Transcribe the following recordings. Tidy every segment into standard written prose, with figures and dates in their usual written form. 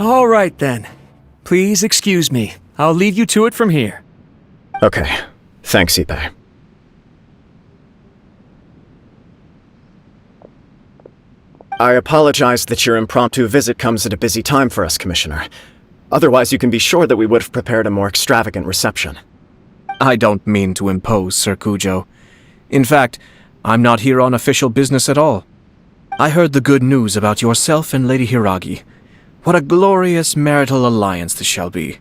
All right then. Please excuse me. I'll leave you to it from here. Okay. Thanks, Ippei. I apologize that your impromptu visit comes at a busy time for us, Commissioner. Otherwise, you can be sure that we would have prepared a more extravagant reception. I don't mean to impose, Sir Kujo. In fact, I'm not here on official business at all. I heard the good news about yourself and Lady Hiragi. What a glorious marital alliance this shall be.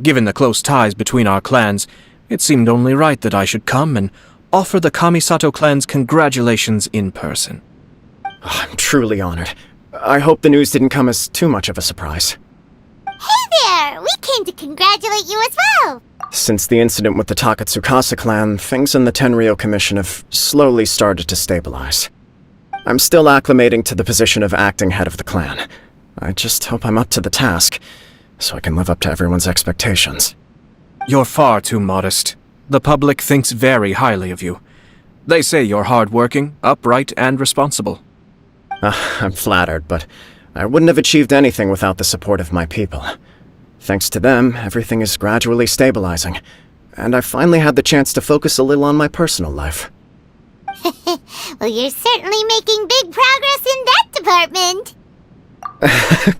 Given the close ties between our clans, it seemed only right that I should come and offer the Kamisato clan's congratulations in person. I'm truly honored. I hope the news didn't come as too much of a surprise. Hey there! We came to congratulate you as well! Since the incident with the Takatsukasa clan, things in the Tenryou Commission have slowly started to stabilize. I'm still acclimating to the position of acting head of the clan. I just hope I'm up to the task, so I can live up to everyone's expectations. You're far too modest. The public thinks very highly of you. They say you're hardworking, upright, and responsible. I'm flattered, but I wouldn't have achieved anything without the support of my people. Thanks to them, everything is gradually stabilizing, and I finally had the chance to focus a little on my personal life. Well, you're certainly making big progress in that department.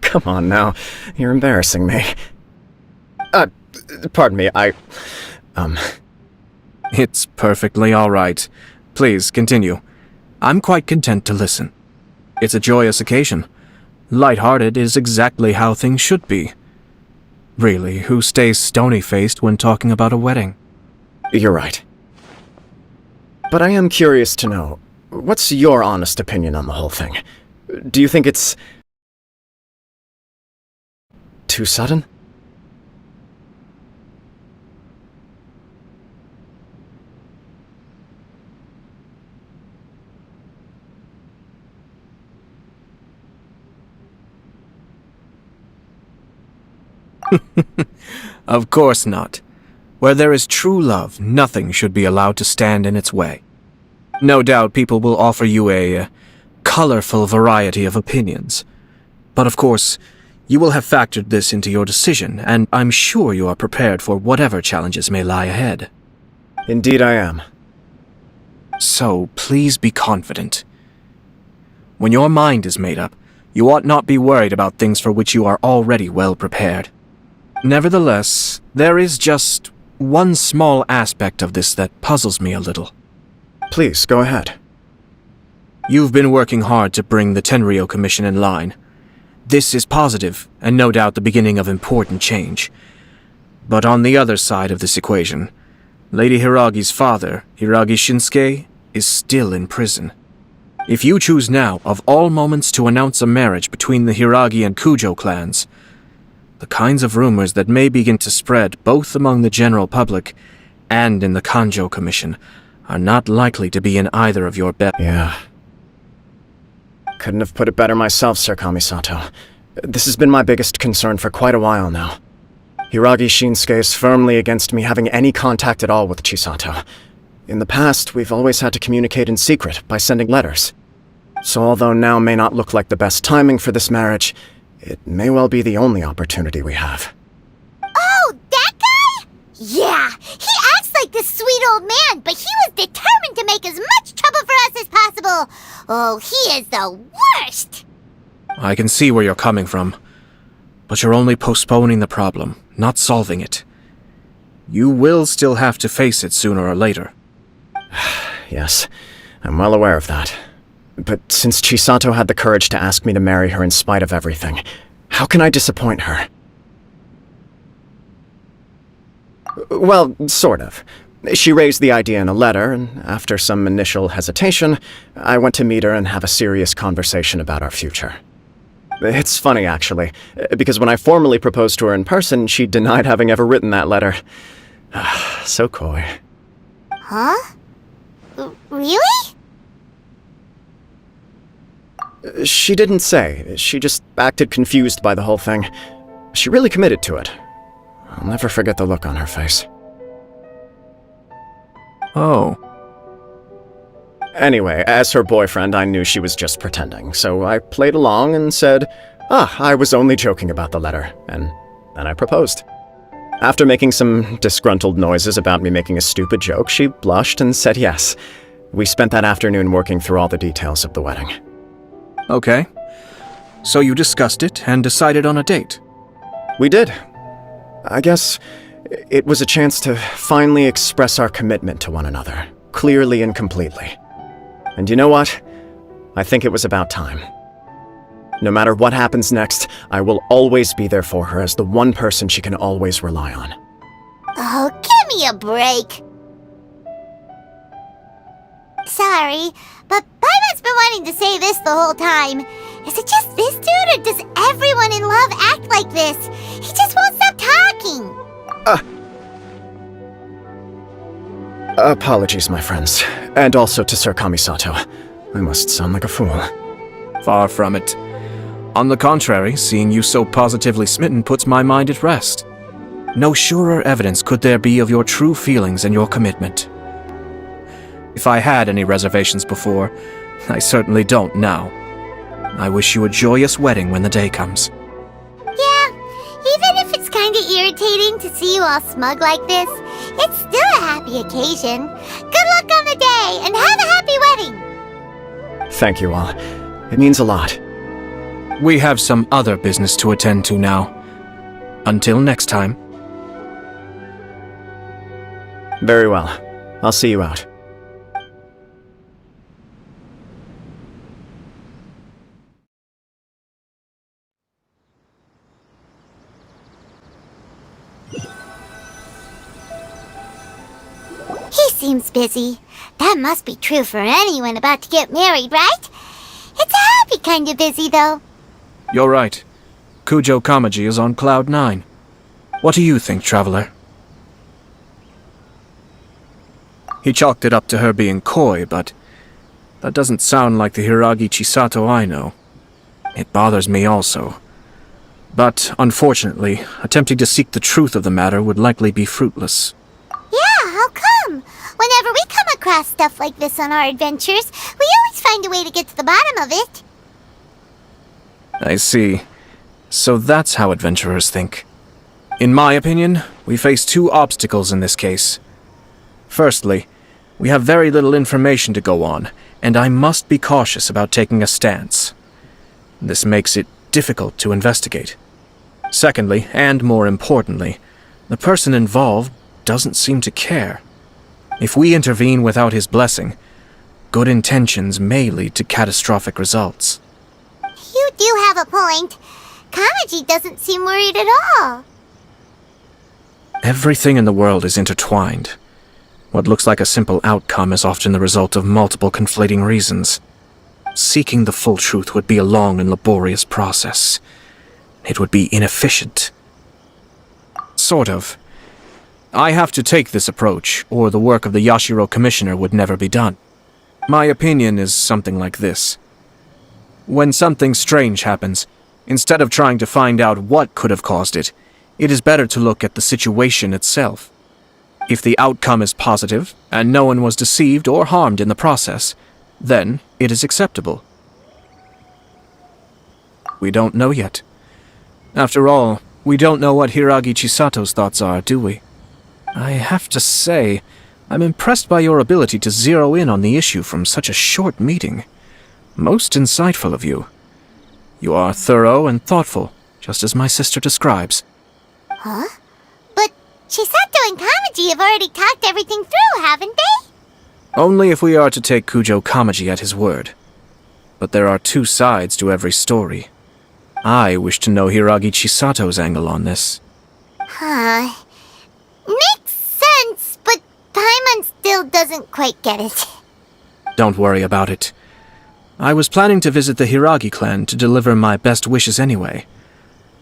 Come on now, you're embarrassing me. Pardon me, It's perfectly all right. Please, continue. I'm quite content to listen. It's a joyous occasion. Light-hearted is exactly how things should be. Really, who stays stony-faced when talking about a wedding? You're right. But I am curious to know, what's your honest opinion on the whole thing? Do you think it's too sudden? Of course not. Where there is true love, nothing should be allowed to stand in its way. No doubt people will offer you a colorful variety of opinions. But of course, you will have factored this into your decision, and I'm sure you are prepared for whatever challenges may lie ahead. Indeed I am. So, please be confident. When your mind is made up, you ought not be worried about things for which you are already well prepared. Nevertheless, there is just one small aspect of this that puzzles me a little. Please, go ahead. You've been working hard to bring the Tenryou Commission in line. This is positive, and no doubt the beginning of important change. But on the other side of this equation, Lady Hiragi's father, Hiragi Shinsuke, is still in prison. If you choose now, of all moments, to announce a marriage between the Hiragi and Kujo clans, the kinds of rumors that may begin to spread both among the general public and in the Kanjo Commission are not likely to be in either of your best. Yeah. Couldn't have put it better myself, Sir Kamisato. This has been my biggest concern for quite a while now. Hiragi Shinsuke is firmly against me having any contact at all with Chisato. In the past, we've always had to communicate in secret by sending letters. So although now may not look like the best timing for this marriage, it may well be the only opportunity we have. Oh, that guy? Yeah, he acts like this sweet old man, but he was determined to make as much trouble for us as possible. Oh, he is the worst! I can see where you're coming from, but you're only postponing the problem, not solving it. You will still have to face it sooner or later. Yes, I'm well aware of that. But since Chisato had the courage to ask me to marry her in spite of everything, how can I disappoint her? Well, sort of. She raised the idea in a letter, and after some initial hesitation, I went to meet her and have a serious conversation about our future. It's funny, actually, because when I formally proposed to her in person, she denied having ever written that letter. So coy. Huh? Really? She didn't say. She just acted confused by the whole thing. She really committed to it. I'll never forget the look on her face. Oh. Anyway, as her boyfriend, I knew she was just pretending, so I played along and said, I was only joking about the letter, and then I proposed. After making some disgruntled noises about me making a stupid joke, she blushed and said yes. We spent that afternoon working through all the details of the wedding. Okay. So you discussed it and decided on a date? We did. I guess it was a chance to finally express our commitment to one another, clearly and completely. And you know what? I think it was about time. No matter what happens next, I will always be there for her as the one person she can always rely on. Oh, give me a break. Sorry, but Paimon's been wanting to say this the whole time. Is it just this dude, or does everyone in love act like this? He just won't stop talking. Apologies, my friends. And also to Sir Kamisato. I must sound like a fool. Far from it. On the contrary, seeing you so positively smitten puts my mind at rest. No surer evidence could there be of your true feelings and your commitment. If I had any reservations before, I certainly don't now. I wish you a joyous wedding when the day comes. Yeah, even if it's kinda irritating to see you all smug like this, it's still a happy occasion. Good luck on the day, and have a happy wedding! Thank you all. It means a lot. We have some other business to attend to now. Until next time. Very well. I'll see you out. He seems busy. That must be true for anyone about to get married, right? It's a happy kind of busy, though. You're right. Kujo Kamaji is on Cloud 9. What do you think, Traveler? He chalked it up to her being coy, but that doesn't sound like the Hiragi Chisato I know. It bothers me also. But, unfortunately, attempting to seek the truth of the matter would likely be fruitless. Yeah, how come? Whenever we come across stuff like this on our adventures, we always find a way to get to the bottom of it. I see. So that's how adventurers think. In my opinion, we face two obstacles in this case. Firstly, we have very little information to go on, and I must be cautious about taking a stance. This makes it difficult to investigate. Secondly, and more importantly, the person involved doesn't seem to care. If we intervene without his blessing, good intentions may lead to catastrophic results. You do have a point. Kamaji doesn't seem worried at all. Everything in the world is intertwined. What looks like a simple outcome is often the result of multiple conflating reasons. Seeking the full truth would be a long and laborious process. It would be inefficient. Sort of. I have to take this approach, or the work of the Yashiro Commissioner would never be done. My opinion is something like this. When something strange happens, instead of trying to find out what could have caused it, it is better to look at the situation itself. If the outcome is positive, and no one was deceived or harmed in the process, then it is acceptable. We don't know yet. After all, we don't know what Hiragi Chisato's thoughts are, do we? I have to say, I'm impressed by your ability to zero in on the issue from such a short meeting. Most insightful of you. You are thorough and thoughtful, just as my sister describes. Huh? But Chisato and Kamaji have already talked everything through, haven't they? Only if we are to take Kujo Kamaji at his word. But there are two sides to every story. I wish to know Hiragi Chisato's angle on this. Huh. Makes sense, but Paimon still doesn't quite get it. Don't worry about it. I was planning to visit the Hiragi clan to deliver my best wishes anyway.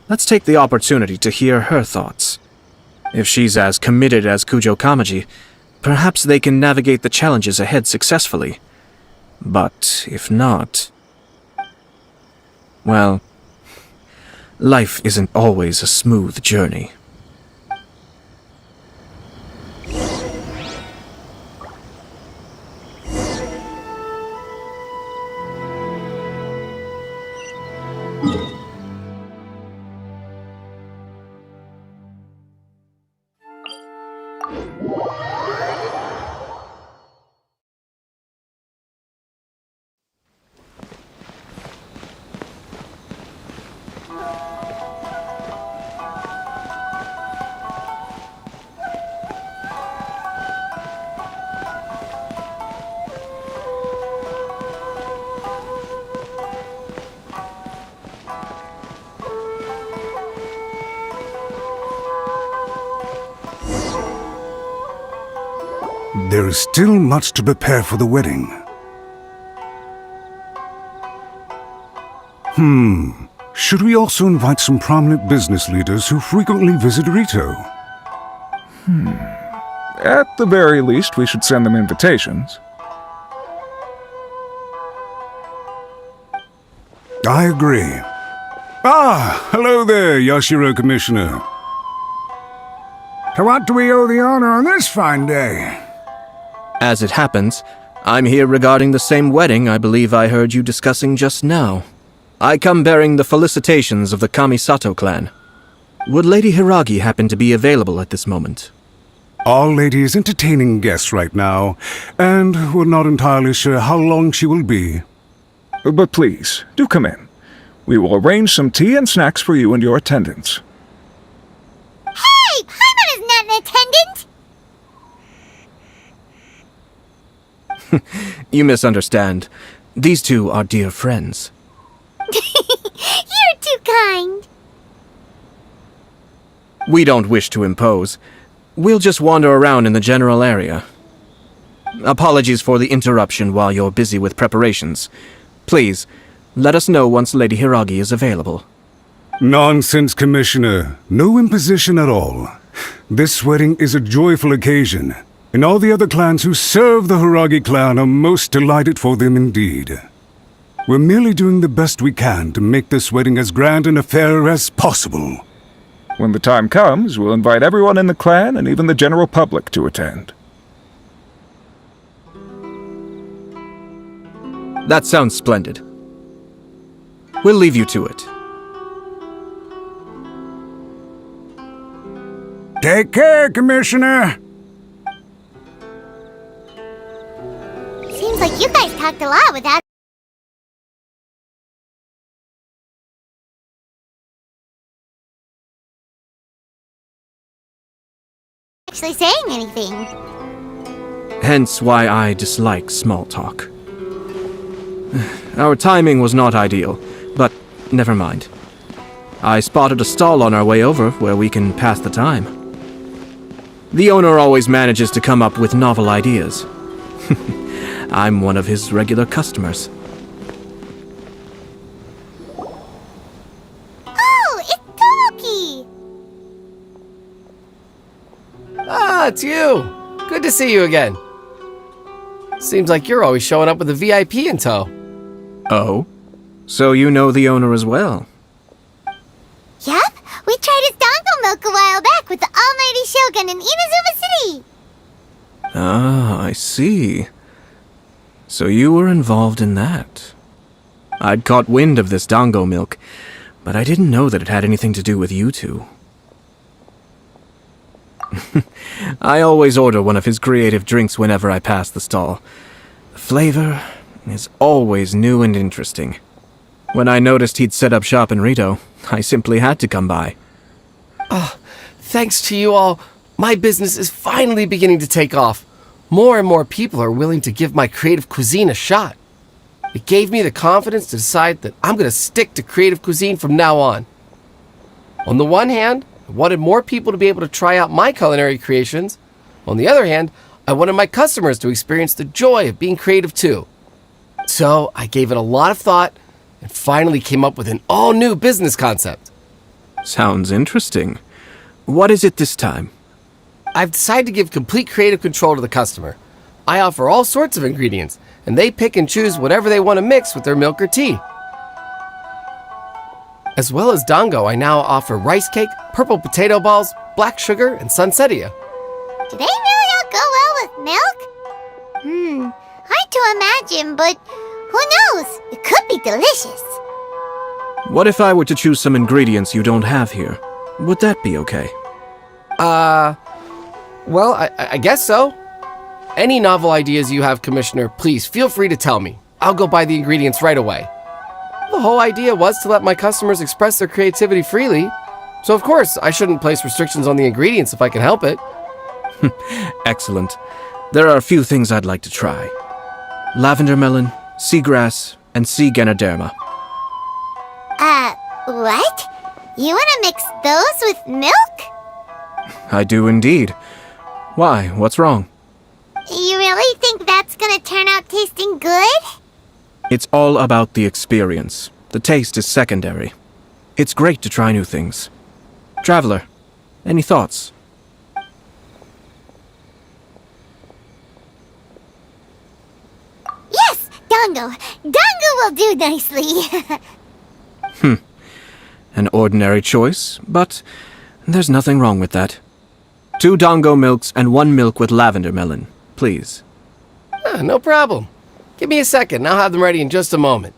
Let's take the opportunity to hear her thoughts. If she's as committed as Kujo Kamaji, perhaps they can navigate the challenges ahead successfully. But if not... well, life isn't always a smooth journey. There is still much to prepare for the wedding. Should we also invite some prominent business leaders who frequently visit Rito? At the very least, we should send them invitations. I agree. Ah, hello there, Yashiro Commissioner. To what do we owe the honor on this fine day? As it happens, I'm here regarding the same wedding I believe I heard you discussing just now. I come bearing the felicitations of the Kamisato clan. Would Lady Hiragi happen to be available at this moment? Our lady is entertaining guests right now, and we're not entirely sure how long she will be. But please, do come in. We will arrange some tea and snacks for you and your attendants. Hey! Paimon is not an attendant! You misunderstand. These two are dear friends. You're too kind. We don't wish to impose. We'll just wander around in the general area. Apologies for the interruption while you're busy with preparations. Please, let us know once Lady Hiragi is available. Nonsense, Commissioner. No imposition at all. This wedding is a joyful occasion, and all the other clans who serve the Hiragi clan are most delighted for them indeed. We're merely doing the best we can to make this wedding as grand an affair as possible. When the time comes, we'll invite everyone in the clan and even the general public to attend. That sounds splendid. We'll leave you to it. Take care, Commissioner! Seems like you guys talked a lot without actually saying anything. Hence why I dislike small talk. Our timing was not ideal, but never mind. I spotted a stall on our way over where we can pass the time. The owner always manages to come up with novel ideas. I'm one of his regular customers. Oh, it's Tomoki! Ah, it's you! Good to see you again. Seems like you're always showing up with a VIP in tow. Oh? So you know the owner as well? Yup, we tried his dango milk a while back with the almighty Shogun in Inazuma City. Ah, I see. So you were involved in that. I'd caught wind of this dango milk, but I didn't know that it had anything to do with you two. I always order one of his creative drinks whenever I pass the stall. The flavor is always new and interesting. When I noticed he'd set up shop in Rito, I simply had to come by. Thanks to you all, my business is finally beginning to take off. More and more people are willing to give my creative cuisine a shot. It gave me the confidence to decide that I'm going to stick to creative cuisine from now on. On the one hand, I wanted more people to be able to try out my culinary creations. On the other hand, I wanted my customers to experience the joy of being creative too. So I gave it a lot of thought and finally came up with an all-new business concept. Sounds interesting. What is it this time? I've decided to give complete creative control to the customer. I offer all sorts of ingredients, and they pick and choose whatever they want to mix with their milk or tea. As well as dango, I now offer rice cake, purple potato balls, black sugar, and sunsettia. Do they really all go well with milk? Hard to imagine, but who knows? It could be delicious. What if I were to choose some ingredients you don't have here? Would that be okay? Well, I guess so. Any novel ideas you have, Commissioner, please feel free to tell me. I'll go buy the ingredients right away. The whole idea was to let my customers express their creativity freely. So of course, I shouldn't place restrictions on the ingredients if I can help it. Excellent. There are a few things I'd like to try. Lavender melon, seagrass, and sea ganoderma. What? You want to mix those with milk? I do indeed. Why? What's wrong? You really think that's gonna turn out tasting good? It's all about the experience. The taste is secondary. It's great to try new things. Traveler, any thoughts? Yes, Dango. Dango will do nicely. An ordinary choice, but there's nothing wrong with that. 2 Dango milks and 1 milk with lavender melon, please. No problem. Give me a second, I'll have them ready in just a moment.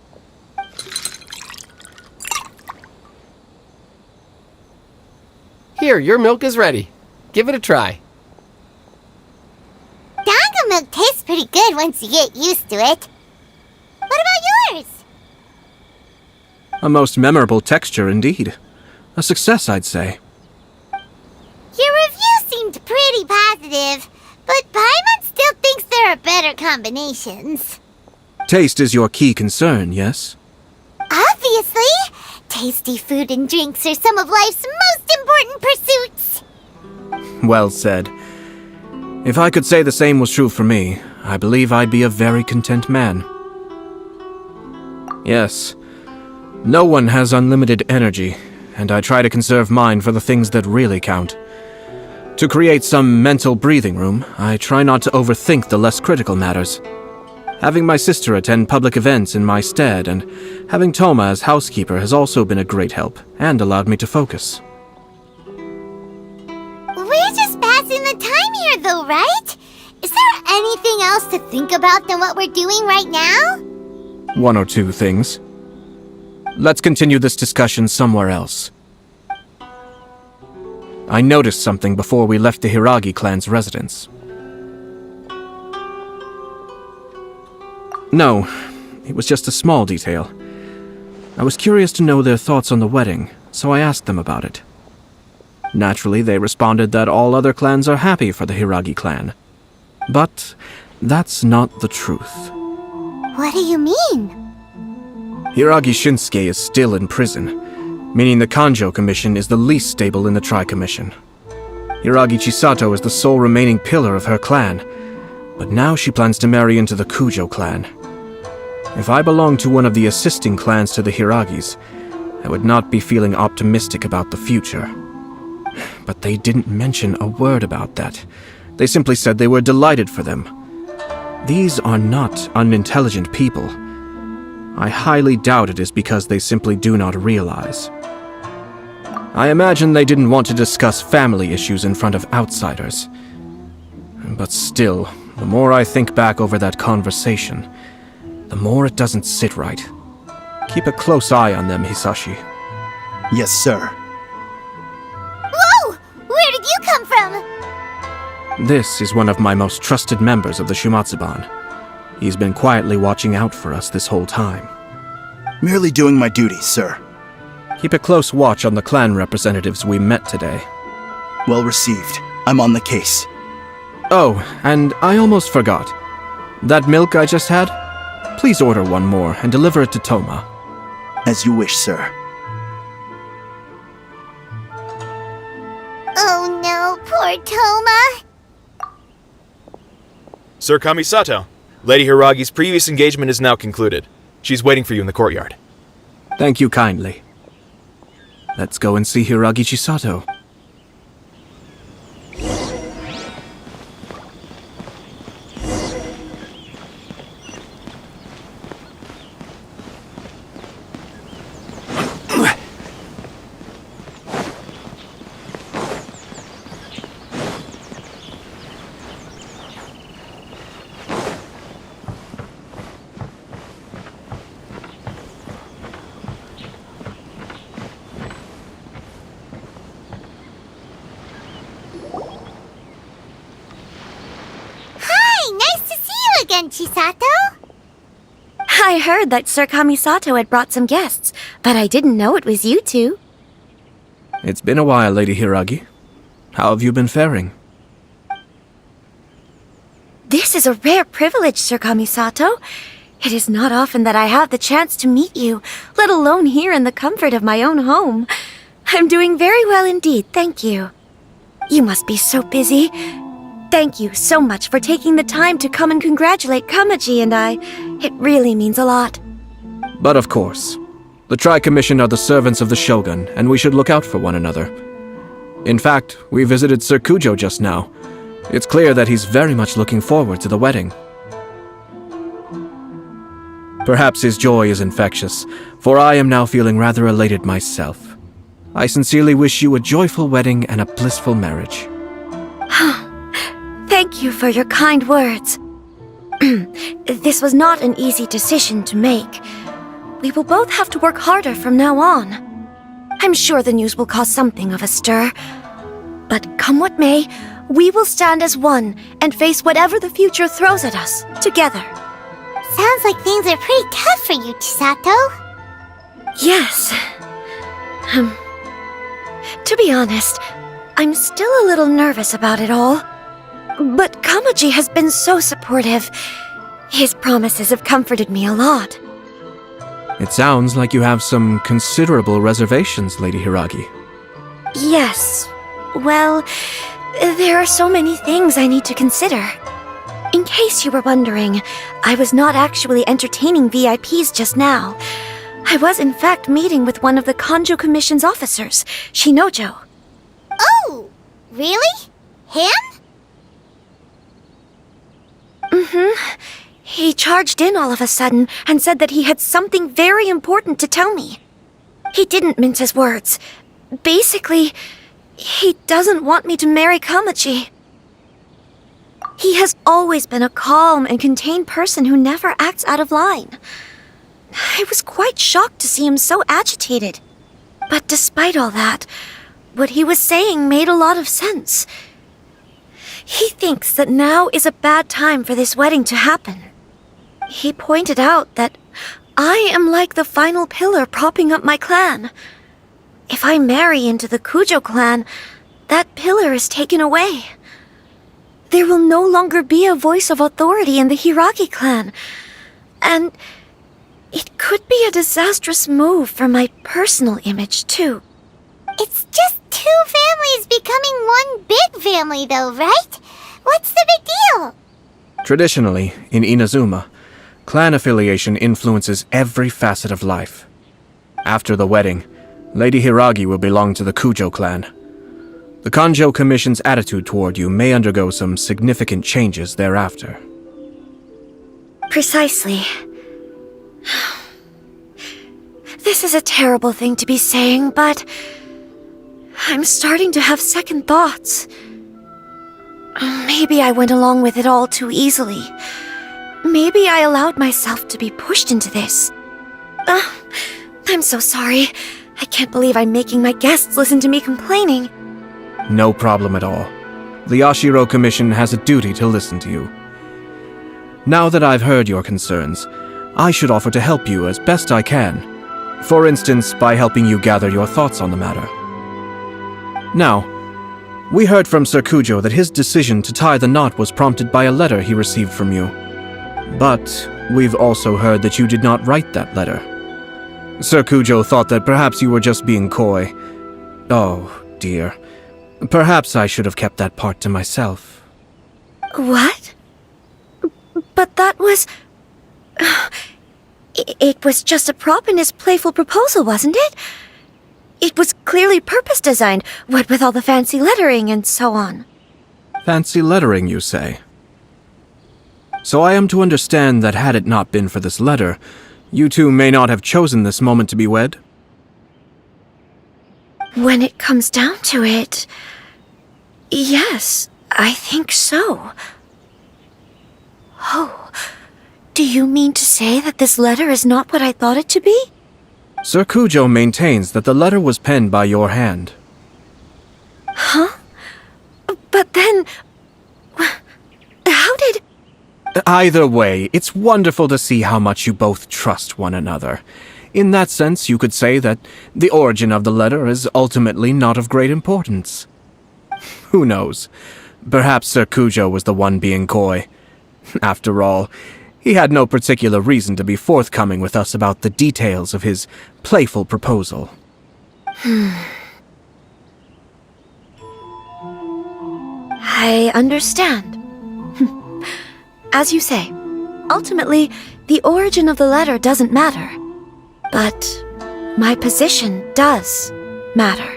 Here, your milk is ready. Give it a try. Dango milk tastes pretty good once you get used to it. What about yours? A most memorable texture indeed. A success, I'd say. Your review seemed pretty positive, but Paimon still thinks there are better combinations. Taste is your key concern, yes? Obviously! Tasty food and drinks are some of life's most important pursuits! Well said. If I could say the same was true for me, I believe I'd be a very content man. Yes. No one has unlimited energy, and I try to conserve mine for the things that really count. To create some mental breathing room, I try not to overthink the less critical matters. Having my sister attend public events in my stead and having Toma as housekeeper has also been a great help and allowed me to focus. We're just passing the time here though, right? Is there anything else to think about than what we're doing right now? 1 or 2 things. Let's continue this discussion somewhere else. I noticed something before we left the Hiragi clan's residence. No, it was just a small detail. I was curious to know their thoughts on the wedding, so I asked them about it. Naturally, they responded that all other clans are happy for the Hiragi clan. But that's not the truth. What do you mean? Hiragi Shinsuke is still in prison, meaning the Kanjo Commission is the least stable in the Tri-Commission. Hiragi Chisato is the sole remaining pillar of her clan, but now she plans to marry into the Kujo clan. If I belonged to one of the assisting clans to the Hiragis, I would not be feeling optimistic about the future. But they didn't mention a word about that. They simply said they were delighted for them. These are not unintelligent people. I highly doubt it is because they simply do not realize. I imagine they didn't want to discuss family issues in front of outsiders. But still, the more I think back over that conversation, the more it doesn't sit right. Keep a close eye on them, Hisashi. Yes, sir. Whoa! Where did you come from? This is one of my most trusted members of the Shumatsuban. He's been quietly watching out for us this whole time. Merely doing my duty, sir. Keep a close watch on the clan representatives we met today. Well received. I'm on the case. Oh, and I almost forgot. That milk I just had? Please order one more and deliver it to Toma. As you wish, sir. Oh no, poor Toma. Sir Kamisato, Lady Hiragi's previous engagement is now concluded. She's waiting for you in the courtyard. Thank you kindly. Let's go and see Hiragi Chisato. again, Chisato? I heard that Sir Kamisato had brought some guests, but I didn't know it was you two. It's been a while, Lady Hiragi. How have you been faring? This is a rare privilege, Sir Kamisato. It is not often that I have the chance to meet you, let alone here in the comfort of my own home. I'm doing very well indeed, thank you. You must be so busy. Thank you so much for taking the time to come and congratulate Kamaji and I. It really means a lot. But of course, the Tri-Commission are the servants of the Shogun, and we should look out for one another. In fact, we visited Sir Kujo just now. It's clear that he's very much looking forward to the wedding. Perhaps his joy is infectious, for I am now feeling rather elated myself. I sincerely wish you a joyful wedding and a blissful marriage. Thank you for your kind words. This was not an easy decision to make. We will both have to work harder from now on. I'm sure the news will cause something of a stir. But come what may, we will stand as one and face whatever the future throws at us, together. Sounds like things are pretty tough for you, Chisato. Yes. To be honest, I'm still a little nervous about it all. But Kamaji has been so supportive. His promises have comforted me a lot. It sounds like you have some considerable reservations, Lady Hiragi. Yes. Well, there are so many things I need to consider. In case you were wondering, I was not actually entertaining VIPs just now. I was in fact meeting with one of the Kanjo Commission's officers, Shinojo. Oh, really? Him? He charged in all of a sudden and said that he had something very important to tell me. He didn't mince his words. Basically, he doesn't want me to marry Kamaji. He has always been a calm and contained person who never acts out of line. I was quite shocked to see him so agitated. But despite all that, what he was saying made a lot of sense. He thinks that now is a bad time for this wedding to happen. He pointed out that I am like the final pillar propping up my clan. If I marry into the Kujo clan, that pillar is taken away. There will no longer be a voice of authority in the Hiragi clan. And it could be a disastrous move for my personal image, too. It's just two families becoming one big family, though, right? What's the big deal? Traditionally, in Inazuma, clan affiliation influences every facet of life. After the wedding, Lady Hiragi will belong to the Kujo clan. The Kanjo Commission's attitude toward you may undergo some significant changes thereafter. Precisely. This is a terrible thing to be saying, but I'm starting to have second thoughts. Maybe I went along with it all too easily. Maybe I allowed myself to be pushed into this. I'm so sorry. I can't believe I'm making my guests listen to me complaining. No problem at all. The Yashiro Commission has a duty to listen to you. Now that I've heard your concerns, I should offer to help you as best I can. For instance, by helping you gather your thoughts on the matter. Now, we heard from Sir Kujo that his decision to tie the knot was prompted by a letter he received from you. But we've also heard that you did not write that letter. Sir Kujo thought that perhaps you were just being coy. Oh, dear. Perhaps I should have kept that part to myself. What? But that was... It was just a prop in his playful proposal, wasn't it? It was clearly purpose-designed, what with all the fancy lettering and so on. Fancy lettering, you say? So I am to understand that had it not been for this letter, you two may not have chosen this moment to be wed? When it comes down to it... Yes, I think so. Oh, do you mean to say that this letter is not what I thought it to be? Sir Kujo maintains that the letter was penned by your hand. Huh? But then... Either way, it's wonderful to see how much you both trust one another. In that sense, you could say that the origin of the letter is ultimately not of great importance. Who knows? Perhaps Sir Kujo was the one being coy. After all, he had no particular reason to be forthcoming with us about the details of his playful proposal. I understand. As you say, ultimately, the origin of the letter doesn't matter. But my position does matter.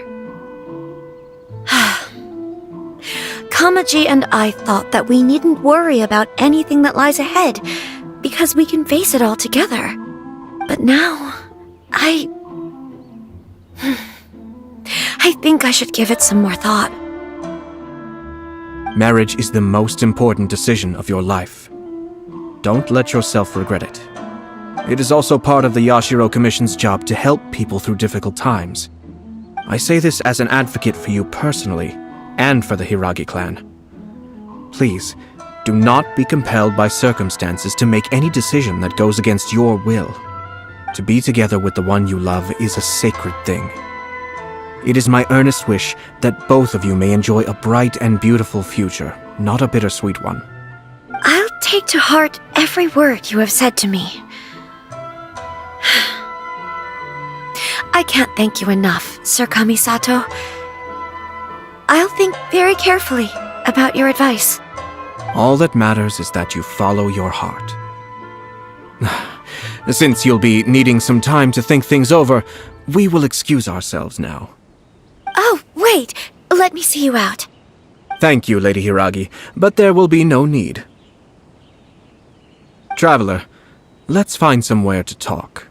Kamaji and I thought that we needn't worry about anything that lies ahead, because we can face it all together. But now, I think I should give it some more thought. Marriage is the most important decision of your life. Don't let yourself regret it. It is also part of the Yashiro Commission's job to help people through difficult times. I say this as an advocate for you personally, and for the Hiragi clan. Please, do not be compelled by circumstances to make any decision that goes against your will. To be together with the one you love is a sacred thing. It is my earnest wish that both of you may enjoy a bright and beautiful future, not a bittersweet one. I'll take to heart every word you have said to me. I can't thank you enough, Sir Kamisato. I'll think very carefully about your advice. All that matters is that you follow your heart. Since you'll be needing some time to think things over, we will excuse ourselves now. Oh, wait! Let me see you out. Thank you, Lady Hiragi, but there will be no need. Traveler, let's find somewhere to talk.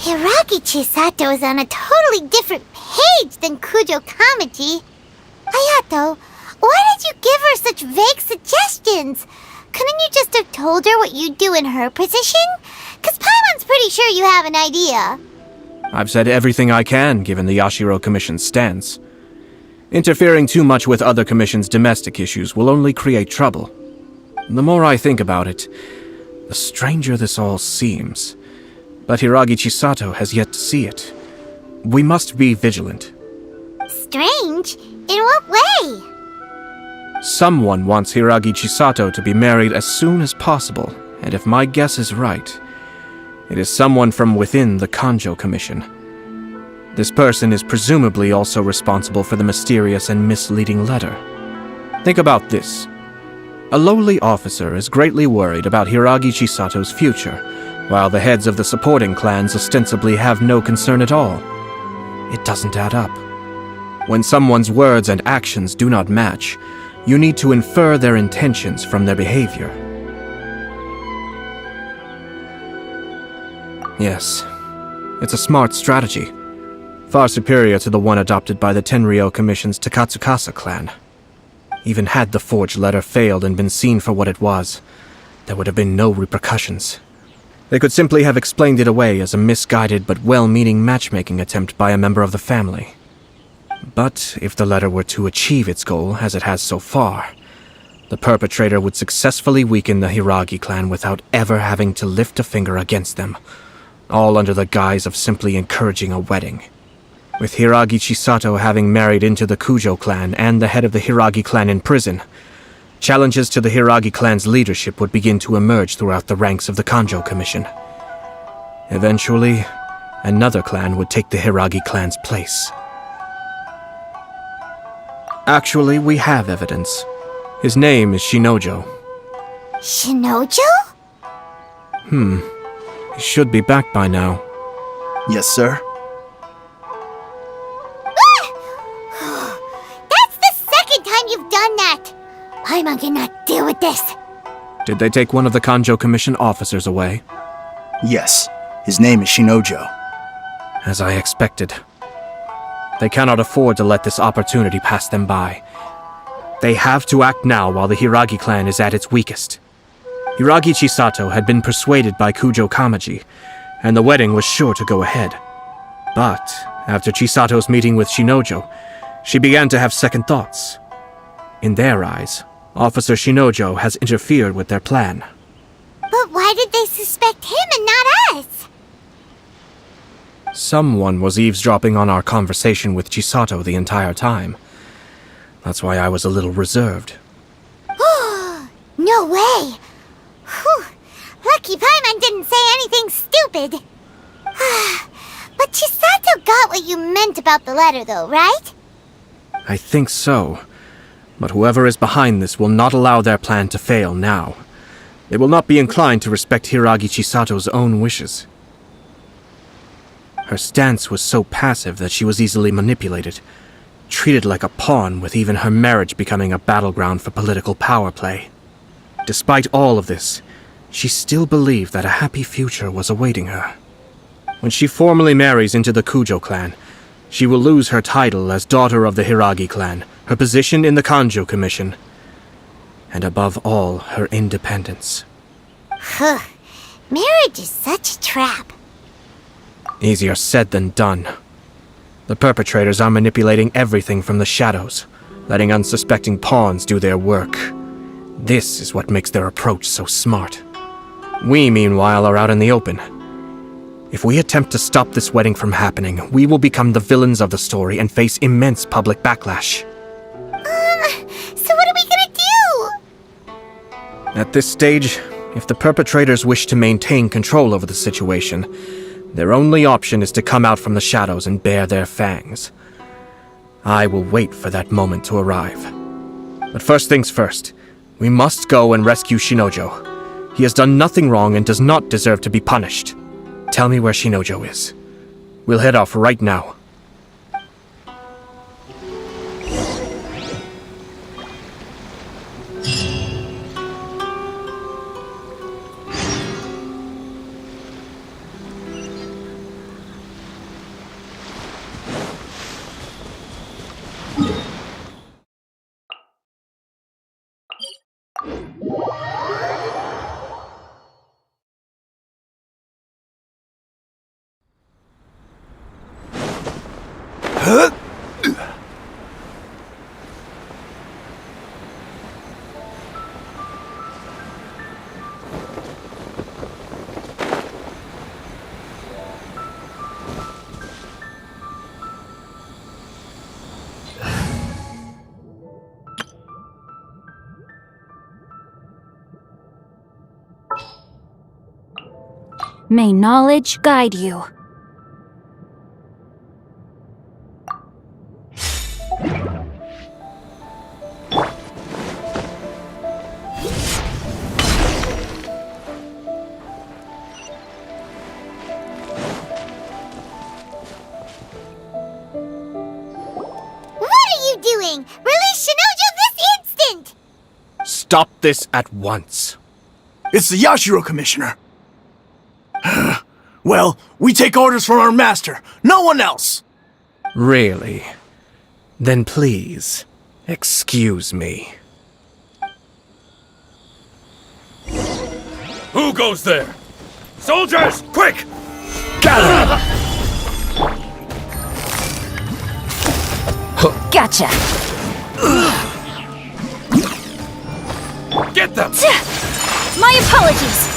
Hiragi Chisato is on a totally different page than Kujo Kamaji. Ayato, why did you give her such vague suggestions? Couldn't you just have told her what you'd do in her position? 'Cause Paimon's pretty sure you have an idea. I've said everything I can, given the Yashiro Commission's stance. Interfering too much with other commissions' domestic issues will only create trouble. The more I think about it, the stranger this all seems. But Hiragi Chisato has yet to see it. We must be vigilant. Strange? In what way? Someone wants Hiragi Chisato to be married as soon as possible, and if my guess is right, it is someone from within the Kanjo Commission. This person is presumably also responsible for the mysterious and misleading letter. Think about this. A lowly officer is greatly worried about Hiragi Chisato's future, while the heads of the supporting clans ostensibly have no concern at all. It doesn't add up. When someone's words and actions do not match, you need to infer their intentions from their behavior. Yes, it's a smart strategy, far superior to the one adopted by the Tenryou Commission's Takatsukasa clan. Even had the forged letter failed and been seen for what it was, there would have been no repercussions. They could simply have explained it away as a misguided but well-meaning matchmaking attempt by a member of the family. But if the letter were to achieve its goal, as it has so far, the perpetrator would successfully weaken the Hiragi clan without ever having to lift a finger against them, all under the guise of simply encouraging a wedding. With Hiragi Chisato having married into the Kujo clan and the head of the Hiragi clan in prison, challenges to the Hiragi clan's leadership would begin to emerge throughout the ranks of the Kanjo Commission. Eventually, another clan would take the Hiragi clan's place. Actually, we have evidence. His name is Shinojo. Shinojo? He should be back by now. Yes, sir. That's the second time you've done that! Paimon cannot deal with this. Did they take one of the Kanjo Commission officers away? Yes. His name is Shinojo. As I expected. They cannot afford to let this opportunity pass them by. They have to act now while the Hiragi clan is at its weakest. Hiragi Chisato had been persuaded by Kujo Kamaji, and the wedding was sure to go ahead. But, after Chisato's meeting with Shinojo, she began to have second thoughts. In their eyes, Officer Shinojo has interfered with their plan. But why did they suspect him and not us? Someone was eavesdropping on our conversation with Chisato the entire time. That's why I was a little reserved. No way! Whew. Lucky Paimon didn't say anything stupid. But Chisato got what you meant about the letter, though, right? I think so. But whoever is behind this will not allow their plan to fail now. They will not be inclined to respect Hiragi Chisato's own wishes. Her stance was so passive that she was easily manipulated, treated like a pawn, with even her marriage becoming a battleground for political power play. Despite all of this, she still believed that a happy future was awaiting her. When she formally marries into the Kujo clan, she will lose her title as daughter of the Hiragi clan, her position in the Kanjo Commission, and above all, her independence. Marriage is such a trap. Easier said than done. The perpetrators are manipulating everything from the shadows, letting unsuspecting pawns do their work. This is what makes their approach so smart. We, meanwhile, are out in the open. If we attempt to stop this wedding from happening, we will become the villains of the story and face immense public backlash. So what are we gonna do? At this stage, if the perpetrators wish to maintain control over the situation, their only option is to come out from the shadows and bare their fangs. I will wait for that moment to arrive. But first things first, we must go and rescue Shinojo. He has done nothing wrong and does not deserve to be punished. Tell me where Shinojo is. We'll head off right now. May knowledge guide you. Doing? Release Shinojo this instant! Stop this at once. It's the Yashiro Commissioner. Well, we take orders from our master, no one else. Really? Then please, excuse me. Who goes there? Soldiers, quick! Gather! Gotcha. Get them! My apologies.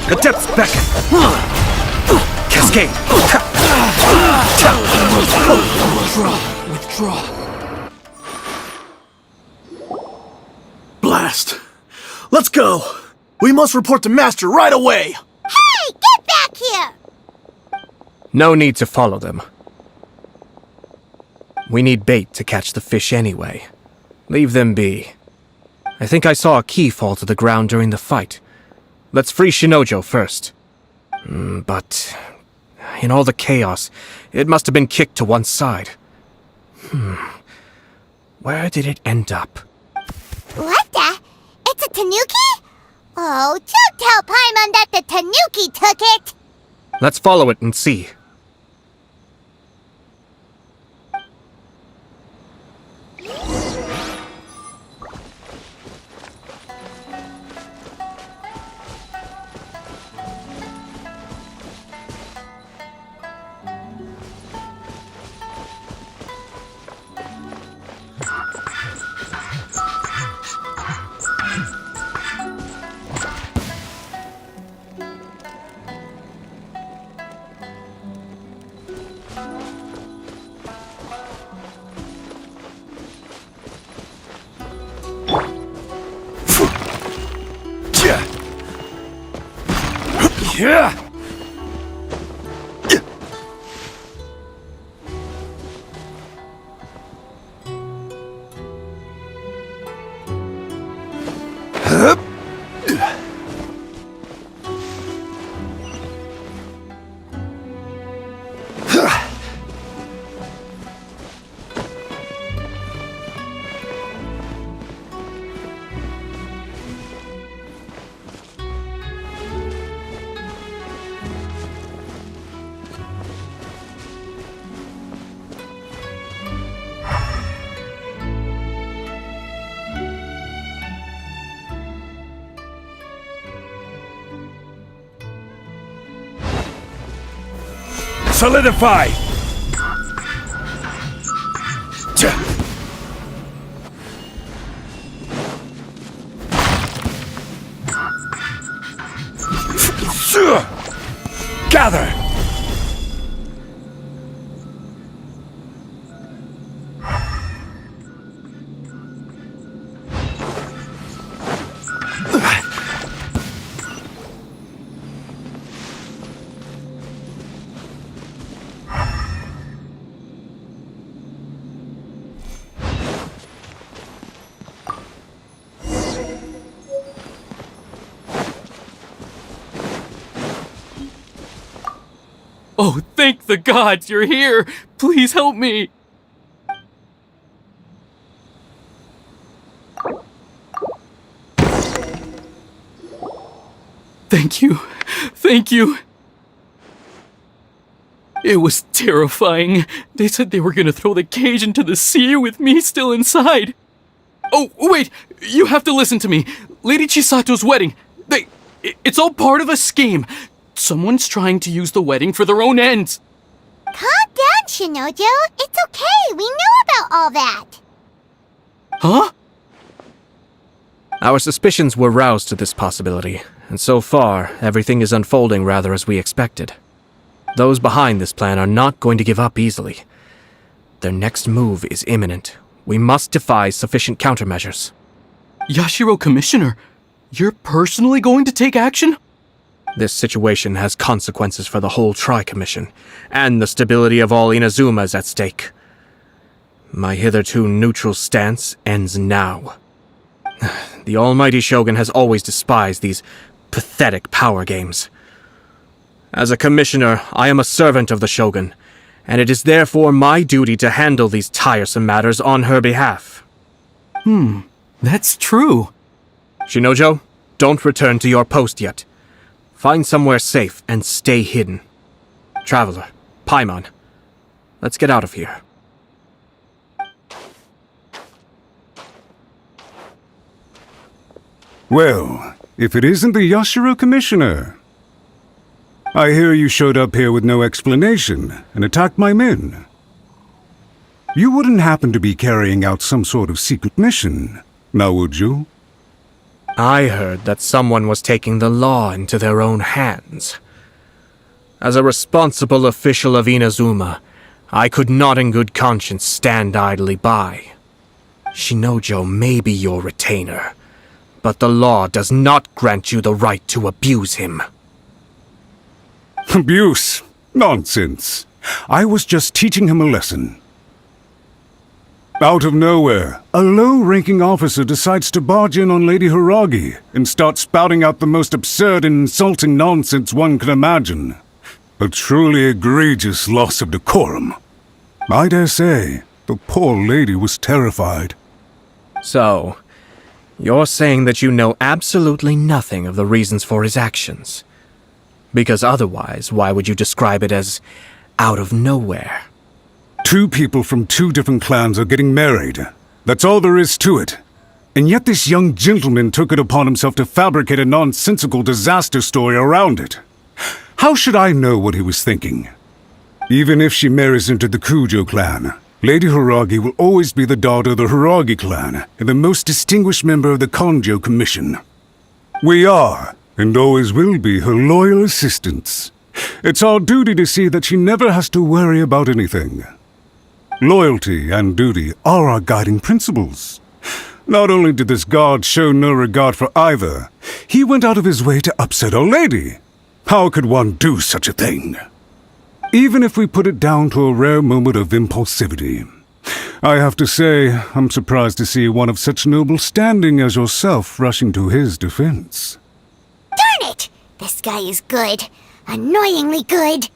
The depths beckon. Cascade. Withdraw. Blast. Let's go! We must report to Master right away! Hey, get back here! No need to follow them. We need bait to catch the fish anyway. Leave them be. I think I saw a key fall to the ground during the fight. Let's free Shinojo first. But in all the chaos, it must have been kicked to one side. Where did it end up? What the? It's a tanuki? Oh, don't tell Paimon that the tanuki took it! Let's follow it and see. Yeah! Solidify! Gather! Oh, thank the gods you're here! Please help me! Thank you. Thank you. It was terrifying. They said they were gonna throw the cage into the sea with me still inside. Oh, wait! You have to listen to me. Lady Chisato's wedding. It's all part of a scheme. Someone's trying to use the wedding for their own ends. Calm down, Shinojo. It's okay. We know about all that. Huh? Our suspicions were roused to this possibility, and so far, everything is unfolding rather as we expected. Those behind this plan are not going to give up easily. Their next move is imminent. We must devise sufficient countermeasures. Yashiro Commissioner, you're personally going to take action? This situation has consequences for the whole Tri-Commission, and the stability of all Inazuma is at stake. My hitherto neutral stance ends now. The almighty Shogun has always despised these pathetic power games. As a commissioner, I am a servant of the Shogun, and it is therefore my duty to handle these tiresome matters on her behalf. That's true. Shinojo, don't return to your post yet. Find somewhere safe and stay hidden. Traveler, Paimon, let's get out of here. Well, if it isn't the Yashiro Commissioner. I hear you showed up here with no explanation and attacked my men. You wouldn't happen to be carrying out some sort of secret mission, now would you? I heard that someone was taking the law into their own hands. As a responsible official of Inazuma, I could not in good conscience stand idly by. Shinojo may be your retainer, but the law does not grant you the right to abuse him. Abuse? Nonsense. I was just teaching him a lesson. Out of nowhere, a low-ranking officer decides to barge in on Lady Hiragi and start spouting out the most absurd and insulting nonsense one can imagine. A truly egregious loss of decorum. I dare say, the poor lady was terrified. So, you're saying that you know absolutely nothing of the reasons for his actions? Because otherwise, why would you describe it as out of nowhere? Two people from two different clans are getting married. That's all there is to it. And yet this young gentleman took it upon himself to fabricate a nonsensical disaster story around it. How should I know what he was thinking? Even if she marries into the Kujo clan, Lady Hiragi will always be the daughter of the Hiragi clan and the most distinguished member of the Kanjo Commission. We are, and always will be, her loyal assistants. It's our duty to see that she never has to worry about anything. Loyalty and duty are our guiding principles. Not only did this guard show no regard for either, he went out of his way to upset our lady. How could one do such a thing? Even if we put it down to a rare moment of impulsivity. I have to say, I'm surprised to see one of such noble standing as yourself rushing to his defense. Darn it! This guy is good. Annoyingly good.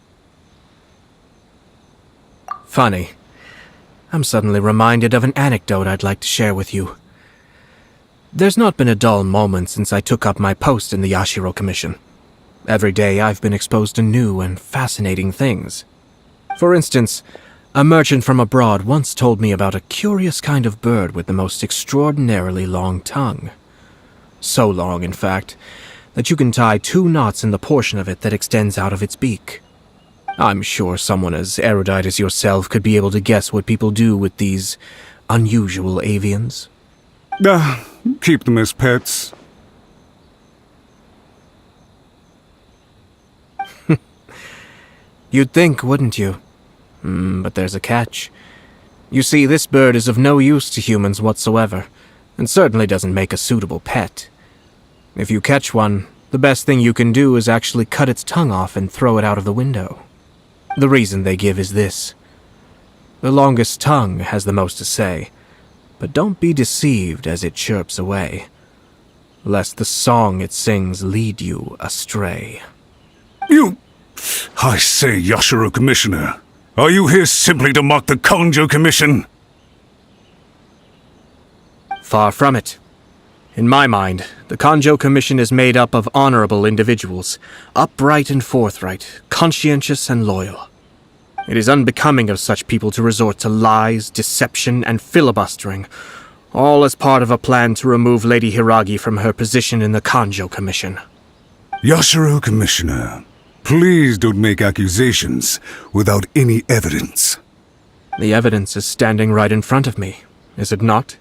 Funny. I'm suddenly reminded of an anecdote I'd like to share with you. There's not been a dull moment since I took up my post in the Yashiro Commission. Every day I've been exposed to new and fascinating things. For instance, a merchant from abroad once told me about a curious kind of bird with the most extraordinarily long tongue. So long, in fact, that you can tie 2 knots in the portion of it that extends out of its beak. I'm sure someone as erudite as yourself could be able to guess what people do with these unusual avians. Keep them as pets. You'd think, wouldn't you? But there's a catch. You see, this bird is of no use to humans whatsoever, and certainly doesn't make a suitable pet. If you catch one, the best thing you can do is actually cut its tongue off and throw it out of the window. The reason they give is this. The longest tongue has the most to say, but don't be deceived as it chirps away, lest the song it sings lead you astray. I say, Yashiro Commissioner, are you here simply to mock the Kanjo Commission? Far from it. In my mind, the Kanjo Commission is made up of honorable individuals, upright and forthright, conscientious and loyal. It is unbecoming of such people to resort to lies, deception, and filibustering, all as part of a plan to remove Lady Hiragi from her position in the Kanjo Commission. Yashiro Commissioner, please don't make accusations without any evidence. The evidence is standing right in front of me, is it not?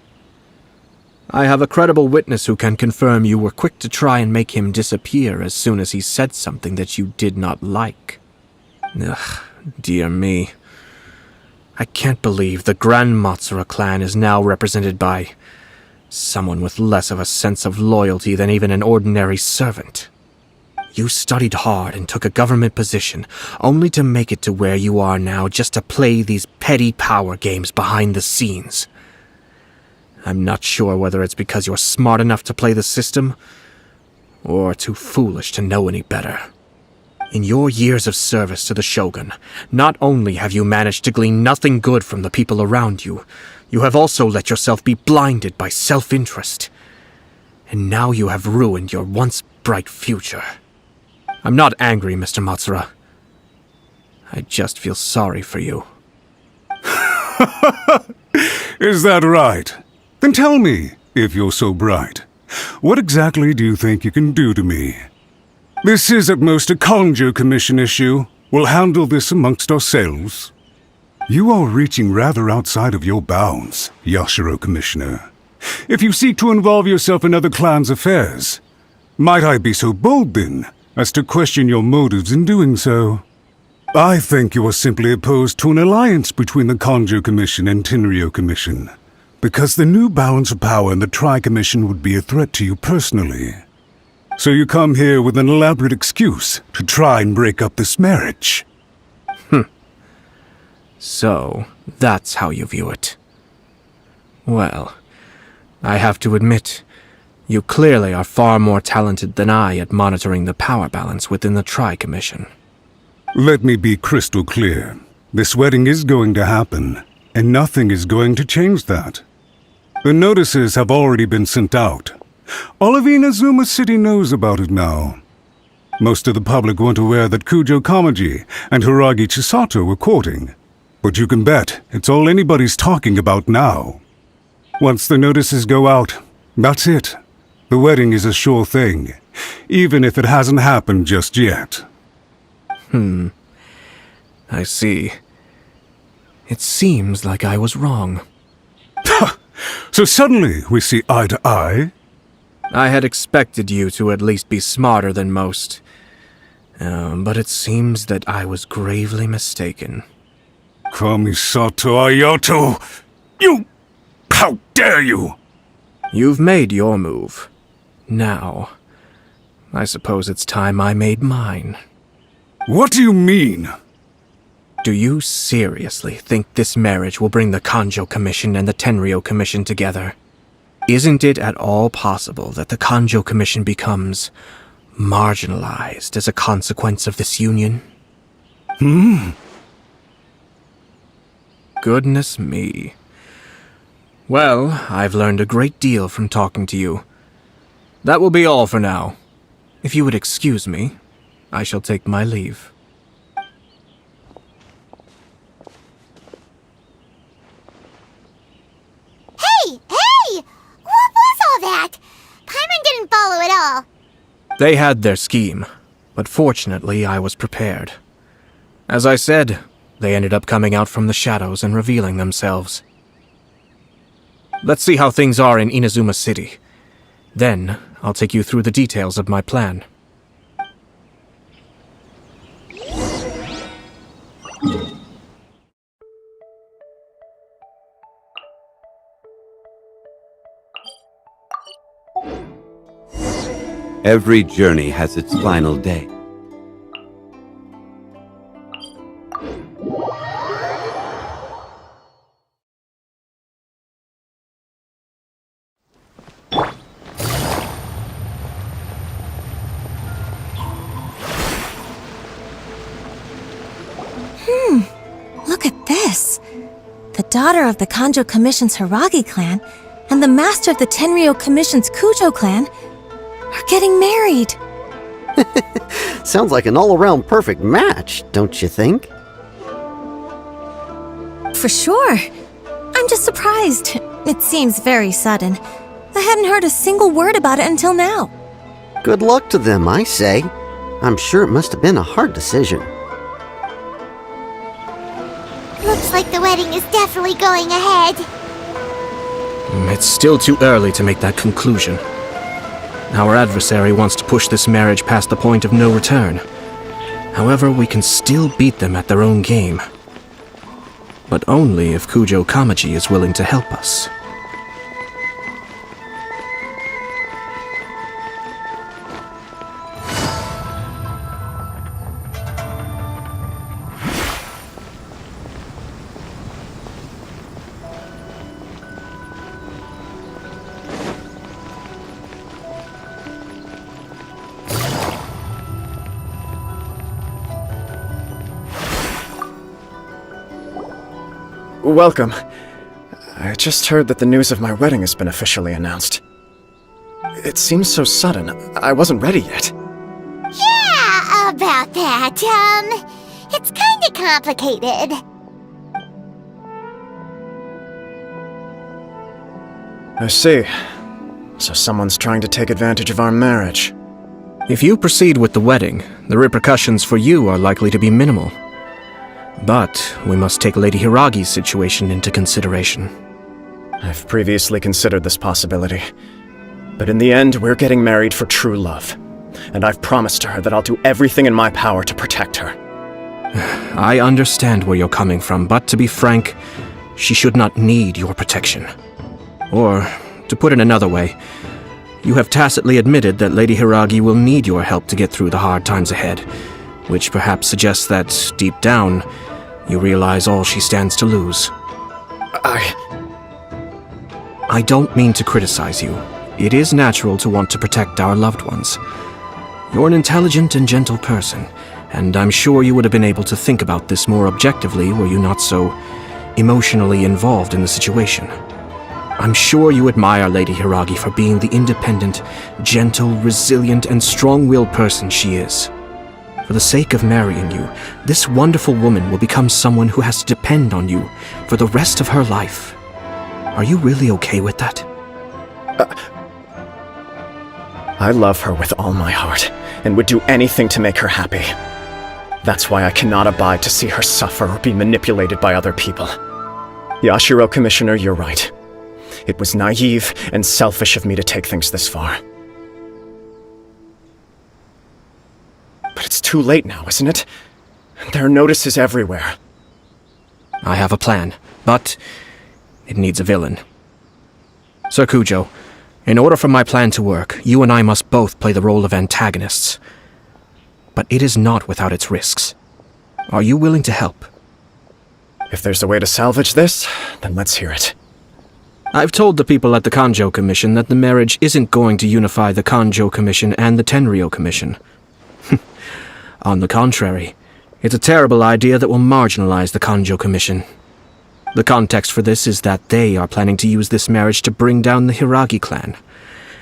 I have a credible witness who can confirm you were quick to try and make him disappear as soon as he said something that you did not like. Ugh, dear me. I can't believe the Grand Matsura clan is now represented by someone with less of a sense of loyalty than even an ordinary servant. You studied hard and took a government position, only to make it to where you are now just to play these petty power games behind the scenes. I'm not sure whether it's because you're smart enough to play the system, or too foolish to know any better. In your years of service to the Shogun, not only have you managed to glean nothing good from the people around you, you have also let yourself be blinded by self-interest. And now you have ruined your once bright future. I'm not angry, Mr. Matsura. I just feel sorry for you. Is that right? Then tell me, if you're so bright, what exactly do you think you can do to me? This is at most a Kanjo Commission issue. We'll handle this amongst ourselves. You are reaching rather outside of your bounds, Yashiro Commissioner. If you seek to involve yourself in other clans' affairs, might I be so bold then, as to question your motives in doing so? I think you are simply opposed to an alliance between the Kanjo Commission and Tenryo Commission. Because the new balance of power in the Tri-Commission would be a threat to you personally. So you come here with an elaborate excuse to try and break up this marriage. So, that's how you view it. Well, I have to admit, you clearly are far more talented than I at monitoring the power balance within the Tri-Commission. Let me be crystal clear. This wedding is going to happen, and nothing is going to change that. The notices have already been sent out. All of Inazuma City knows about it now. Most of the public weren't aware that Kujo Kamaji and Hiragi Chisato were courting. But you can bet it's all anybody's talking about now. Once the notices go out, that's it. The wedding is a sure thing, even if it hasn't happened just yet. I see. It seems like I was wrong. So suddenly we see eye to eye? I had expected you to at least be smarter than most. But it seems that I was gravely mistaken. Kamisato Ayato! You! How dare you! You've made your move. Now, I suppose it's time I made mine. What do you mean? Do you seriously think this marriage will bring the Kanjo Commission and the Tenryou Commission together? Isn't it at all possible that the Kanjo Commission becomes marginalized as a consequence of this union? Goodness me. Well, I've learned a great deal from talking to you. That will be all for now. If you would excuse me, I shall take my leave. Hey! What was all that? Paimon didn't follow at all. They had their scheme, but fortunately I was prepared. As I said, they ended up coming out from the shadows and revealing themselves. Let's see how things are in Inazuma City. Then, I'll take you through the details of my plan. Every journey has its final day. Look at this. The daughter of the Kanjo Commission's Hiragi clan and the master of the Tenryou Commission's Kujo clan are getting married. Sounds like an all-around perfect match, don't you think? For sure. I'm just surprised. It seems very sudden. I hadn't heard a single word about it until now. Good luck to them, I say. I'm sure it must have been a hard decision. Looks like the wedding is definitely going ahead. It's still too early to make that conclusion. Our adversary wants to push this marriage past the point of no return. However, we can still beat them at their own game. But only if Kujo Kamaji is willing to help us. Welcome. I just heard that the news of my wedding has been officially announced. It seems so sudden. I wasn't ready yet. Yeah, about that. It's kinda complicated. I see. So someone's trying to take advantage of our marriage. If you proceed with the wedding, the repercussions for you are likely to be minimal. But we must take Lady Hiragi's situation into consideration. I've previously considered this possibility. But in the end, we're getting married for true love. And I've promised her that I'll do everything in my power to protect her. I understand where you're coming from, but to be frank, she should not need your protection. Or, to put it another way, you have tacitly admitted that Lady Hiragi will need your help to get through the hard times ahead, which perhaps suggests that, deep down, you realize all she stands to lose. I don't mean to criticize you. It is natural to want to protect our loved ones. You're an intelligent and gentle person, and I'm sure you would have been able to think about this more objectively were you not so emotionally involved in the situation. I'm sure you admire Lady Hiragi for being the independent, gentle, resilient, and strong-willed person she is. For the sake of marrying you, this wonderful woman will become someone who has to depend on you for the rest of her life. Are you really okay with that? I love her with all my heart, and would do anything to make her happy. That's why I cannot abide to see her suffer or be manipulated by other people. Yashiro, Commissioner, you're right. It was naive and selfish of me to take things this far. But it's too late now, isn't it? There are notices everywhere. I have a plan, but it needs a villain. Sir Kujo, in order for my plan to work, you and I must both play the role of antagonists. But it is not without its risks. Are you willing to help? If there's a way to salvage this, then let's hear it. I've told the people at the Kanjo Commission that the marriage isn't going to unify the Kanjo Commission and the Tenryou Commission. On the contrary, it's a terrible idea that will marginalize the Kanjo Commission. The context for this is that they are planning to use this marriage to bring down the Hiragi clan,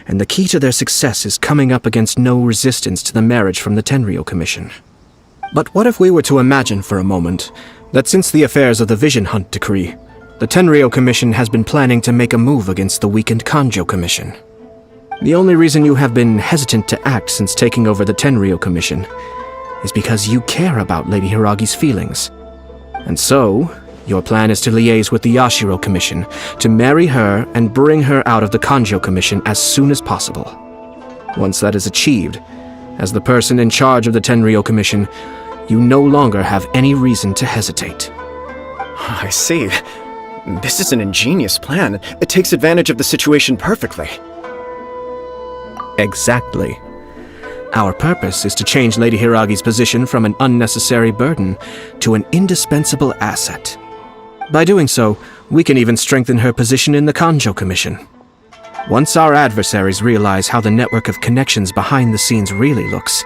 and the key to their success is coming up against no resistance to the marriage from the Tenryou Commission. But what if we were to imagine for a moment that since the affairs of the Vision Hunt Decree, the Tenryou Commission has been planning to make a move against the weakened Kanjo Commission? The only reason you have been hesitant to act since taking over the Tenryou Commission is because you care about Lady Hiragi's feelings. And so, your plan is to liaise with the Yashiro Commission to marry her and bring her out of the Kanjo Commission as soon as possible. Once that is achieved, as the person in charge of the Tenryou Commission, you no longer have any reason to hesitate. I see. This is an ingenious plan. It takes advantage of the situation perfectly. Exactly. Our purpose is to change Lady Hiragi's position from an unnecessary burden to an indispensable asset. By doing so, we can even strengthen her position in the Kanjo Commission. Once our adversaries realize how the network of connections behind the scenes really looks,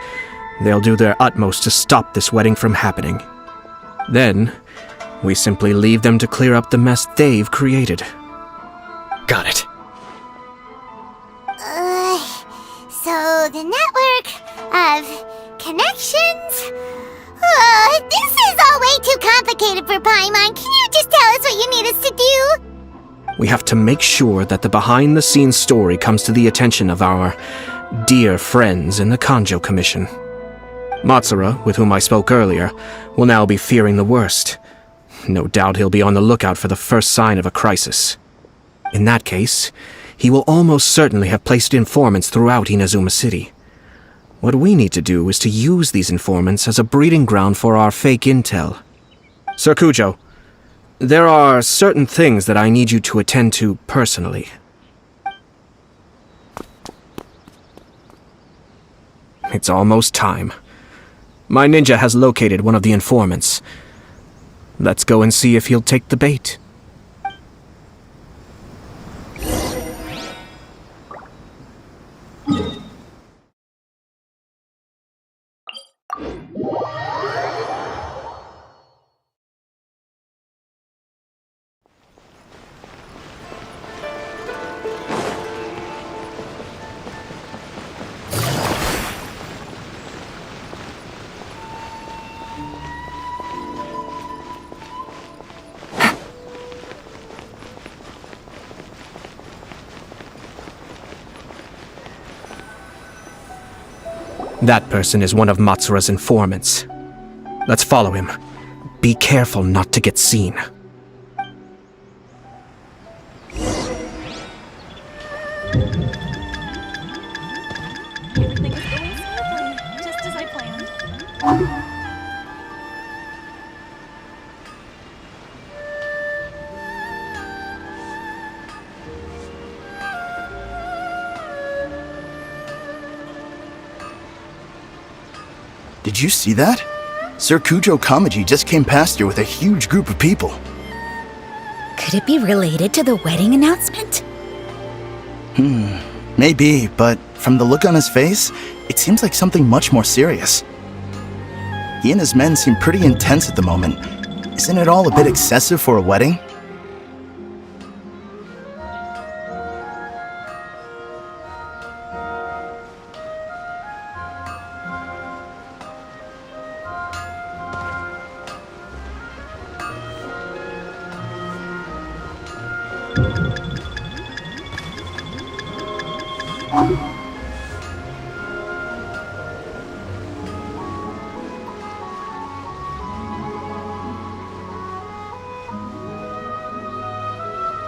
they'll do their utmost to stop this wedding from happening. Then, we simply leave them to clear up the mess they've created. Got it. So the network of connections? This is all way too complicated for Paimon. Can you just tell us what you need us to do? We have to make sure that the behind-the-scenes story comes to the attention of our dear friends in the Kanjo Commission. Matsura, with whom I spoke earlier, will now be fearing the worst. No doubt he'll be on the lookout for the first sign of a crisis. In that case, he will almost certainly have placed informants throughout Inazuma City. What we need to do is to use these informants as a breeding ground for our fake intel. Sir Kujo, there are certain things that I need you to attend to personally. It's almost time. My ninja has located one of the informants. Let's go and see if he'll take the bait. That person is one of Matsura's informants. Let's follow him. Be careful not to get seen. Everything is going smoothly, just as I planned. Did you see that? Sir Kujo Kamaji just came past here with a huge group of people. Could it be related to the wedding announcement? Maybe, but from the look on his face, it seems like something much more serious. He and his men seem pretty intense at the moment. Isn't it all a bit excessive for a wedding?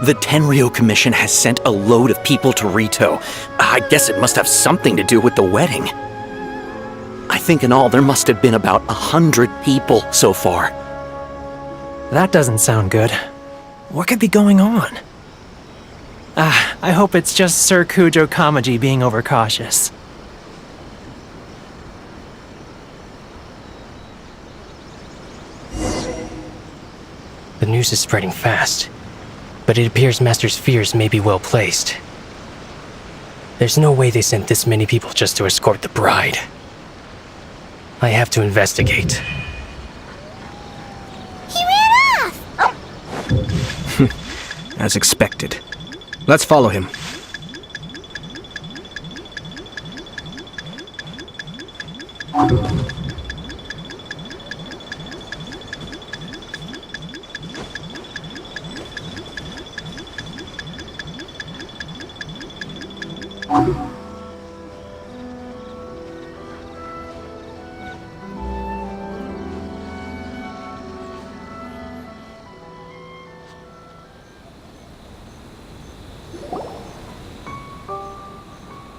The Tenryo Commission has sent a load of people to Rito. I guess it must have something to do with the wedding. I think in all there must have been about 100 people so far. That doesn't sound good. What could be going on? I hope it's just Sir Kujo Kamaji being overcautious. The news is spreading fast, but it appears Master's fears may be well placed. There's no way they sent this many people just to escort the bride. I have to investigate. He ran off! As expected. Let's follow him.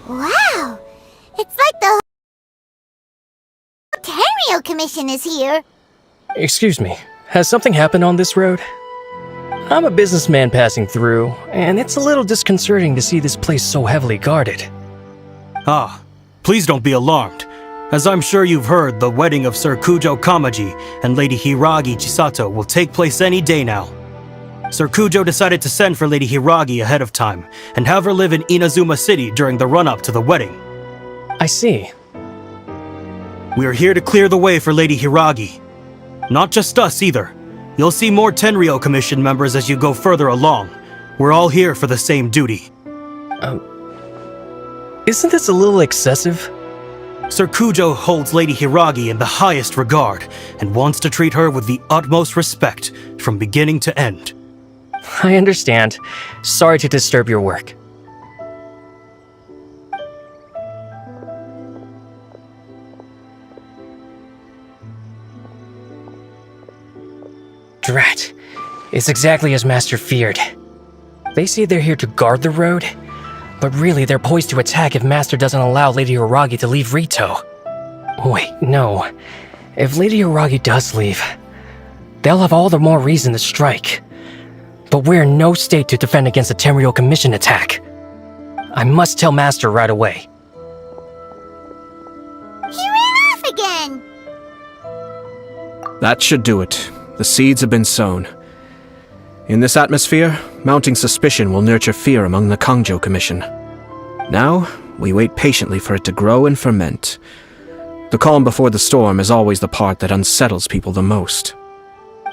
Wow! It's like the Tenryo Commission is here. Excuse me, has something happened on this road? I'm a businessman passing through, and it's a little disconcerting to see this place so heavily guarded. Ah, please don't be alarmed. As I'm sure you've heard, the wedding of Sir Kujo Kamaji and Lady Hiragi Chisato will take place any day now. Sir Kujo decided to send for Lady Hiragi ahead of time and have her live in Inazuma City during the run-up to the wedding. I see. We are here to clear the way for Lady Hiragi. Not just us either. You'll see more Tenryo Commission members as you go further along. We're all here for the same duty. Isn't this a little excessive? Sir Kujo holds Lady Hiragi in the highest regard and wants to treat her with the utmost respect from beginning to end. I understand. Sorry to disturb your work. Drat. It's exactly as Master feared. They say they're here to guard the road, but really they're poised to attack if Master doesn't allow Lady Hiragi to leave Rito. Wait, no. If Lady Hiragi does leave, they'll have all the more reason to strike. But we're in no state to defend against a Tenryo Commission attack. I must tell Master right away. He ran off again! That should do it. The seeds have been sown. In this atmosphere, mounting suspicion will nurture fear among the Kangjo Commission. Now, we wait patiently for it to grow and ferment. The calm before the storm is always the part that unsettles people the most.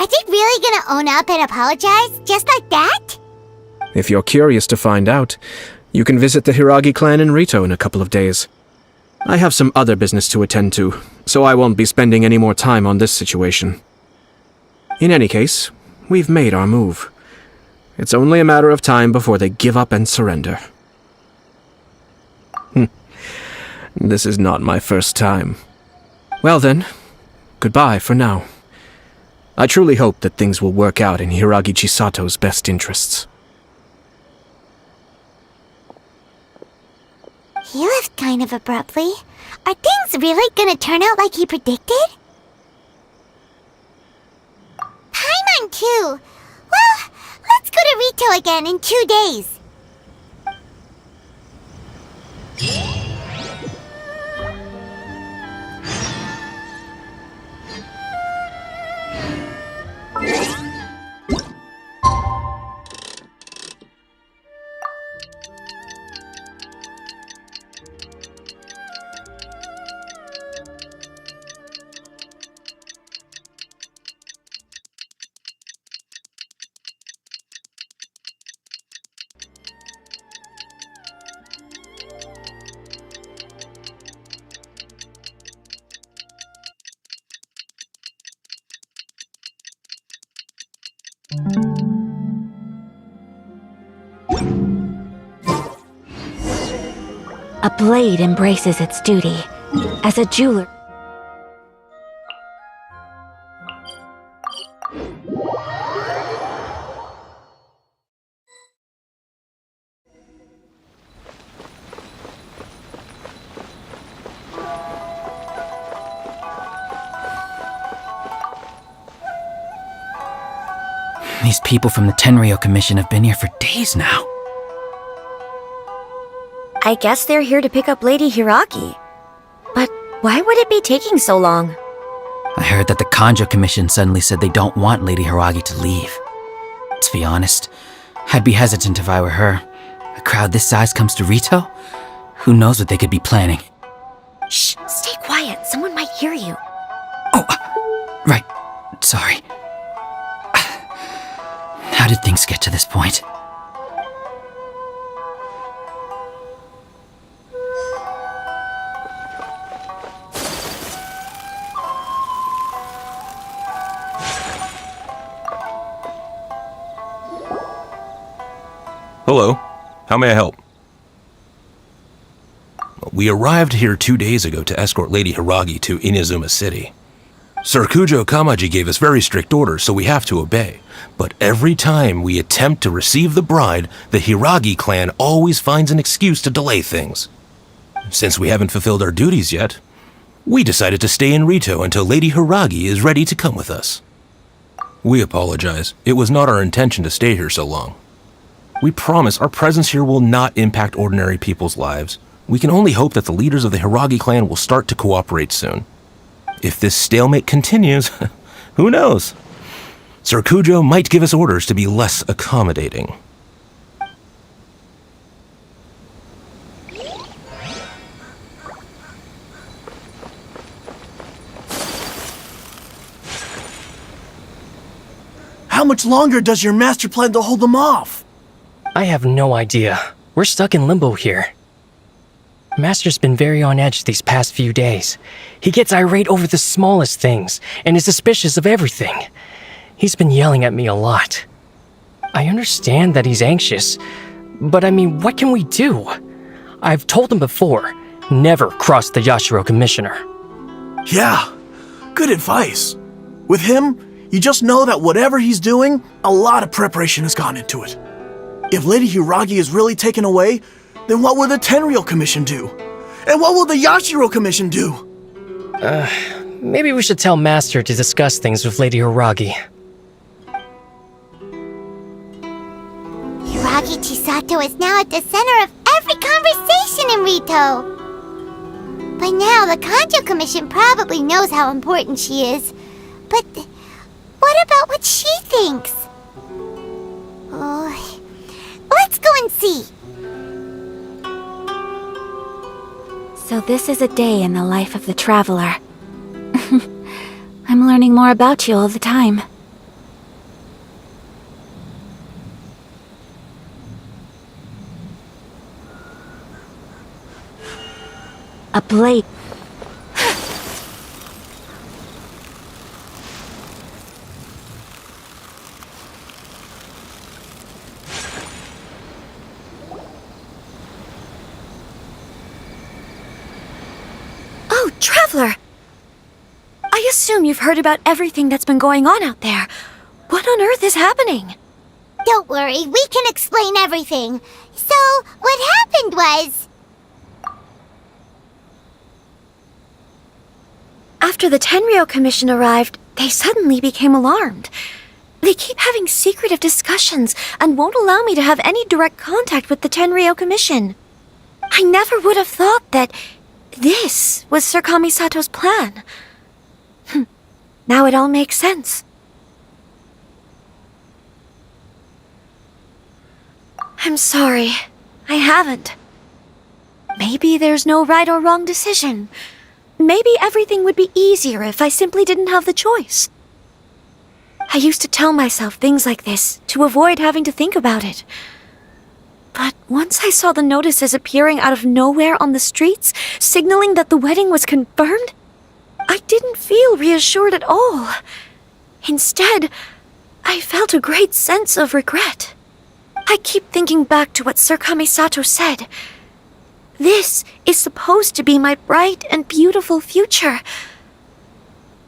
Are they really gonna own up and apologize, just like that? If you're curious to find out, you can visit the Hiragi clan in Rito in a couple of days. I have some other business to attend to, so I won't be spending any more time on this situation. In any case, we've made our move. It's only a matter of time before they give up and surrender. This is not my first time. Well then, goodbye for now. I truly hope that things will work out in Hiragi Chisato's best interests. He left kind of abruptly. Are things really gonna turn out like he predicted? Paimon too. Well, let's go to Rito again in 2 days. A blade embraces its duty. As a jeweler... These people from the Tenryou Commission have been here for days now. I guess they're here to pick up Lady Hiragi. But why would it be taking so long? I heard that the Kanjo Commission suddenly said they don't want Lady Hiragi to leave. To be honest, I'd be hesitant if I were her. A crowd this size comes to Rito? Who knows what they could be planning? Shh, stay quiet. Someone might hear you. Right. Sorry. How did things get to this point? Hello. How may I help? We arrived here 2 days ago to escort Lady Hiragi to Inazuma City. Sir Kujo Kamaji gave us very strict orders, so we have to obey. But every time we attempt to receive the bride, the Hiragi clan always finds an excuse to delay things. Since we haven't fulfilled our duties yet, we decided to stay in Rito until Lady Hiragi is ready to come with us. We apologize. It was not our intention to stay here so long. We promise our presence here will not impact ordinary people's lives. We can only hope that the leaders of the Hiragi clan will start to cooperate soon. If this stalemate continues, who knows? Sir Kujo might give us orders to be less accommodating. How much longer does your master plan to hold them off? I have no idea. We're stuck in limbo here. Master's been very on edge these past few days. He gets irate over the smallest things and is suspicious of everything. He's been yelling at me a lot. I understand that he's anxious, but I mean, what can we do? I've told him before, never cross the Yashiro Commissioner. Yeah, good advice. With him, you just know that whatever he's doing, a lot of preparation has gone into it. If Lady Hiragi is really taken away, then what will the Tenryou Commission do? And what will the Yashiro Commission do? Maybe we should tell Master to discuss things with Lady Hiragi. Hiragi Chisato is now at the center of every conversation in Rito. By now, the Kanjo Commission probably knows how important she is. But what about what she thinks? Oh, let's go and see. So this is a day in the life of the traveler. I'm learning more about you all the time. A blade. Oh, Traveler! I assume you've heard about everything that's been going on out there. What on earth is happening? Don't worry, we can explain everything. So, what happened was... After the Tenryou Commission arrived, they suddenly became alarmed. They keep having secretive discussions and won't allow me to have any direct contact with the Tenryou Commission. I never would have thought that this was Sir Kamisato's plan. Now it all makes sense. I'm sorry. I haven't. Maybe there's no right or wrong decision. Maybe everything would be easier if I simply didn't have the choice. I used to tell myself things like this to avoid having to think about it. But once I saw the notices appearing out of nowhere on the streets, signaling that the wedding was confirmed, I didn't feel reassured at all. Instead, I felt a great sense of regret. I keep thinking back to what Sir Kamisato said. This is supposed to be my bright and beautiful future.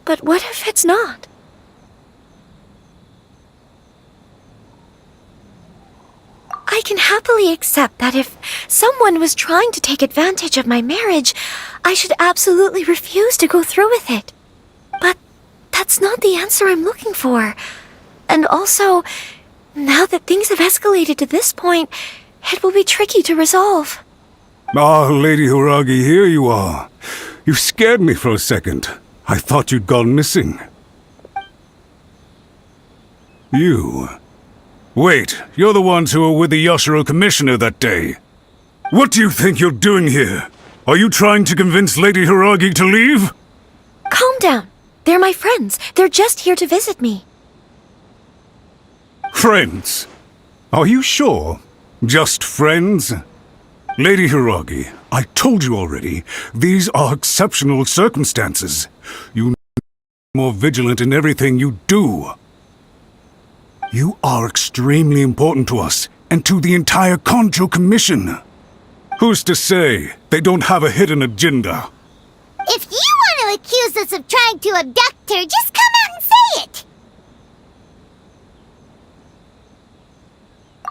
But what if it's not? I can happily accept that if someone was trying to take advantage of my marriage, I should absolutely refuse to go through with it. But that's not the answer I'm looking for. And also, now that things have escalated to this point, it will be tricky to resolve. Ah, Lady Hiragi, here you are. You scared me for a second. I thought you'd gone missing. You... Wait, you're the ones who were with the Yashiro Commissioner that day. What do you think you're doing here? Are you trying to convince Lady Hiragi to leave? Calm down. They're my friends. They're just here to visit me. Friends? Are you sure? Just friends? Lady Hiragi, I told you already, these are exceptional circumstances. You need to be more vigilant in everything you do. You are extremely important to us, and to the entire Kanjo Commission. Who's to say they don't have a hidden agenda? If you want to accuse us of trying to abduct her, just come out and say it!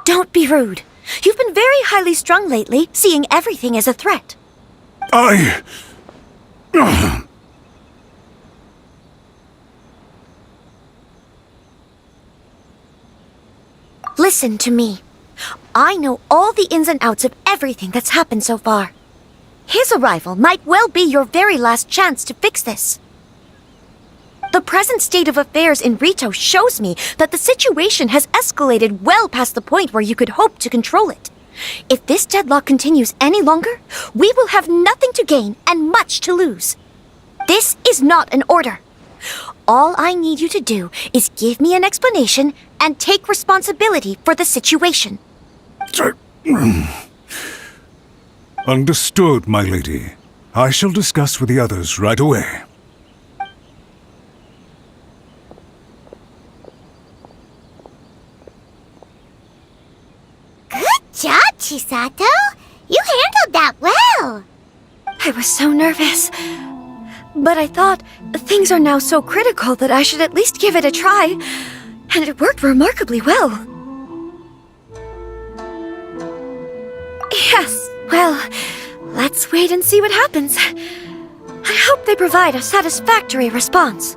Don't be rude. You've been very highly strung lately, seeing everything as a threat. Listen to me. I know all the ins and outs of everything that's happened so far. His arrival might well be your very last chance to fix this. The present state of affairs in Rito shows me that the situation has escalated well past the point where you could hope to control it. If this deadlock continues any longer, we will have nothing to gain and much to lose. This is not an order. All I need you to do is give me an explanation and take responsibility for the situation. Understood, my lady. I shall discuss with the others right away. Good job, Chisato! You handled that well! I was so nervous. But I thought things are now so critical that I should at least give it a try. And it worked remarkably well. Yes, well, let's wait and see what happens. I hope they provide a satisfactory response.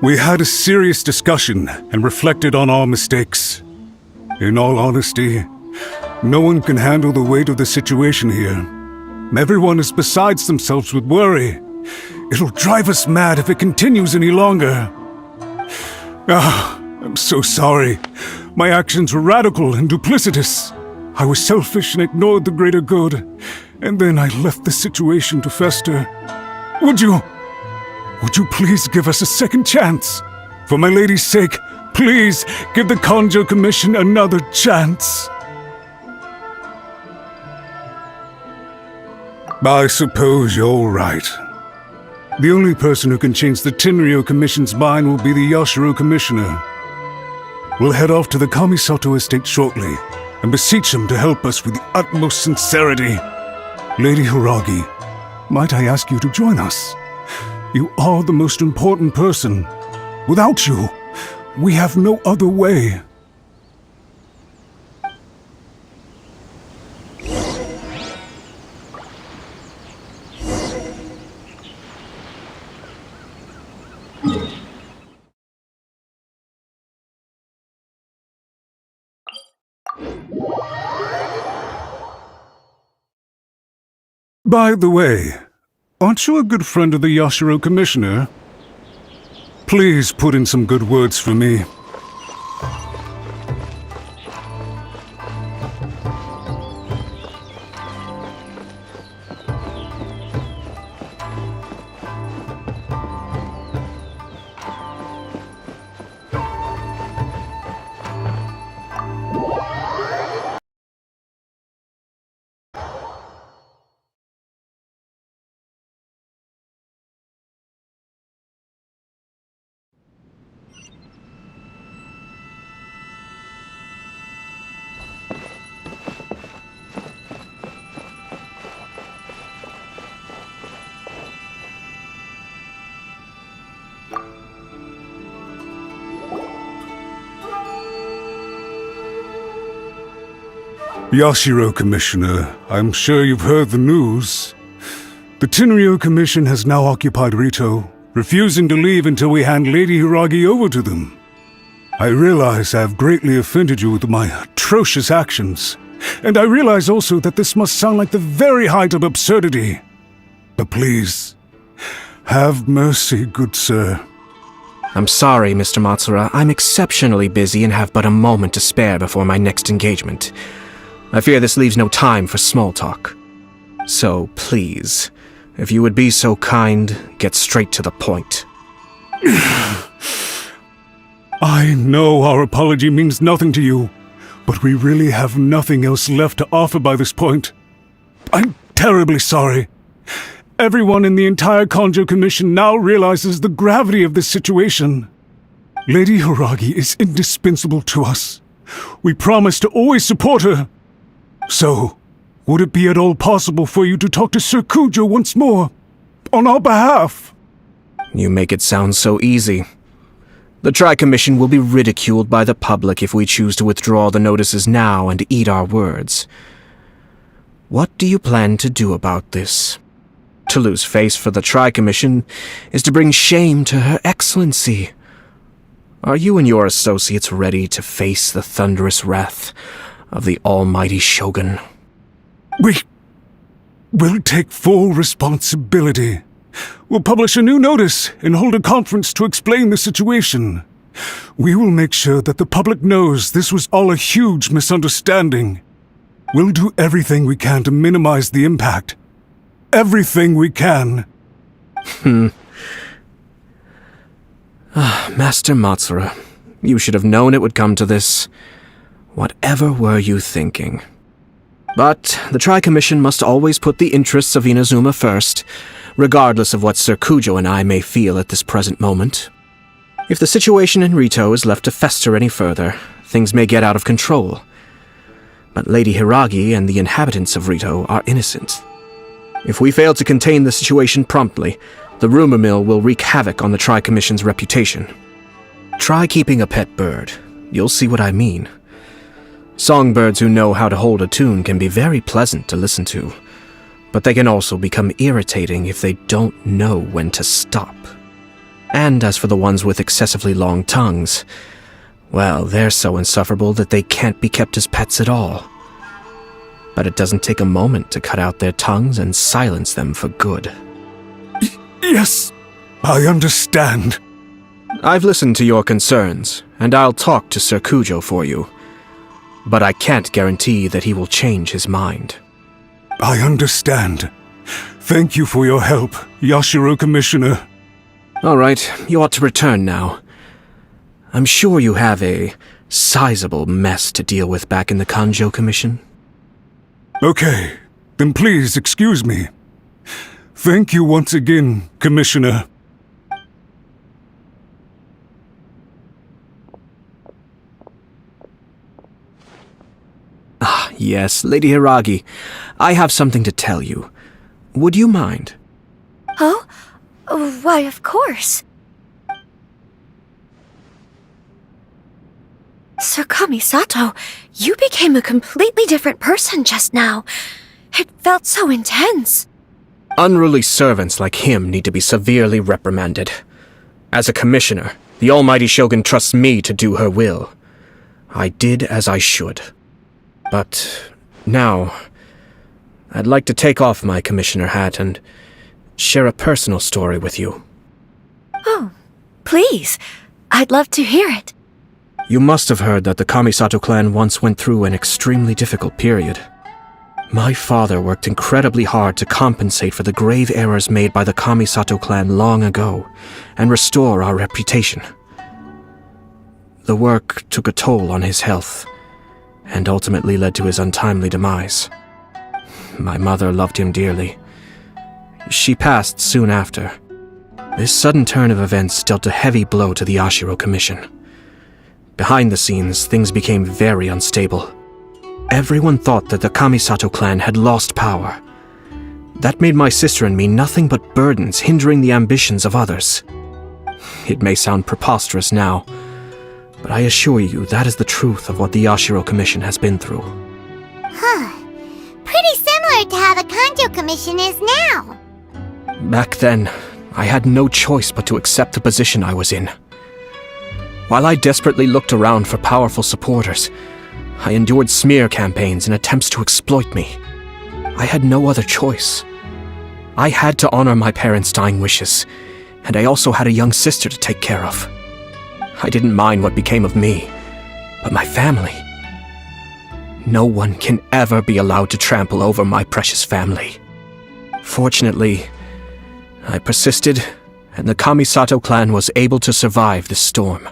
We had a serious discussion and reflected on our mistakes. In all honesty, no one can handle the weight of the situation here. Everyone is besides themselves with worry. It'll drive us mad if it continues any longer. I'm so sorry. My actions were radical and duplicitous. I was selfish and ignored the greater good. And then I left the situation to fester. Would you please give us a second chance? For my lady's sake, please give the Kanjo Commission another chance. I suppose you're right. The only person who can change the Tenryou Commission's mind will be the Yashiro Commissioner. We'll head off to the Kamisato estate shortly and beseech him to help us with the utmost sincerity. Lady Hiragi, might I ask you to join us? You are the most important person. Without you, we have no other way. By the way, aren't you a good friend of the Yashiro Commissioner? Please put in some good words for me. Yashiro, Commissioner, I'm sure you've heard the news. The Tenryo Commission has now occupied Rito, refusing to leave until we hand Lady Hiragi over to them. I realize I have greatly offended you with my atrocious actions, and I realize also that this must sound like the very height of absurdity. But please, have mercy, good sir. I'm sorry, Mr. Matsura. I'm exceptionally busy and have but a moment to spare before my next engagement. I fear this leaves no time for small talk. So, please, if you would be so kind, get straight to the point. I know our apology means nothing to you, but we really have nothing else left to offer by this point. I'm terribly sorry. Everyone in the entire Kanjo Commission now realizes the gravity of this situation. Lady Hiragi is indispensable to us. We promise to always support her. So, would it be at all possible for you to talk to Sir Kujo once more, on our behalf? You make it sound so easy. The Tri-Commission will be ridiculed by the public if we choose to withdraw the notices now and eat our words. What do you plan to do about this? To lose face for the Tri-Commission is to bring shame to Her Excellency. Are you and your associates ready to face the thunderous wrath of the almighty Shogun? We'll take full responsibility. We'll publish a new notice and hold a conference to explain the situation. We will make sure that the public knows this was all a huge misunderstanding. We'll do everything we can to minimize the impact. Everything we can. Master Matsura, you should have known it would come to this. Whatever were you thinking? But the Tri-Commission must always put the interests of Inazuma first, regardless of what Sir Kujo and I may feel at this present moment. If the situation in Rito is left to fester any further, things may get out of control. But Lady Hiragi and the inhabitants of Rito are innocent. If we fail to contain the situation promptly, the rumor mill will wreak havoc on the Tri-Commission's reputation. Try keeping a pet bird. You'll see what I mean. Songbirds who know how to hold a tune can be very pleasant to listen to, but they can also become irritating if they don't know when to stop. And as for the ones with excessively long tongues, well, they're so insufferable that they can't be kept as pets at all. But it doesn't take a moment to cut out their tongues and silence them for good. Yes, I understand. I've listened to your concerns, and I'll talk to Sir Kujo for you. But I can't guarantee that he will change his mind. I understand. Thank you for your help, Yashiro Commissioner. All right, you ought to return now. I'm sure you have a sizable mess to deal with back in the Kanjo Commission. Okay, then please excuse me. Thank you once again, Commissioner. Ah, yes, Lady Hiragi. I have something to tell you. Would you mind? Oh? Why, of course. Sir Kamisato, you became a completely different person just now. It felt so intense. Unruly servants like him need to be severely reprimanded. As a commissioner, the almighty Shogun trusts me to do her will. I did as I should. But now, I'd like to take off my commissioner hat and share a personal story with you. Oh, please. I'd love to hear it. You must have heard that the Kamisato clan once went through an extremely difficult period. My father worked incredibly hard to compensate for the grave errors made by the Kamisato clan long ago and restore our reputation. The work took a toll on his health and ultimately led to his untimely demise. My mother loved him dearly. She passed soon after. This sudden turn of events dealt a heavy blow to the Yashiro Commission. Behind the scenes, things became very unstable. Everyone thought that the Kamisato clan had lost power. That made my sister and me nothing but burdens, hindering the ambitions of others. It may sound preposterous now, but I assure you that is the truth of what the Yashiro Commission has been through. Huh. Pretty similar to how the Kanjo Commission is now. Back then, I had no choice but to accept the position I was in. While I desperately looked around for powerful supporters, I endured smear campaigns and attempts to exploit me. I had no other choice. I had to honor my parents' dying wishes, and I also had a young sister to take care of. I didn't mind what became of me, but my family. No one can ever be allowed to trample over my precious family. Fortunately, I persisted, and the Kamisato clan was able to survive this storm.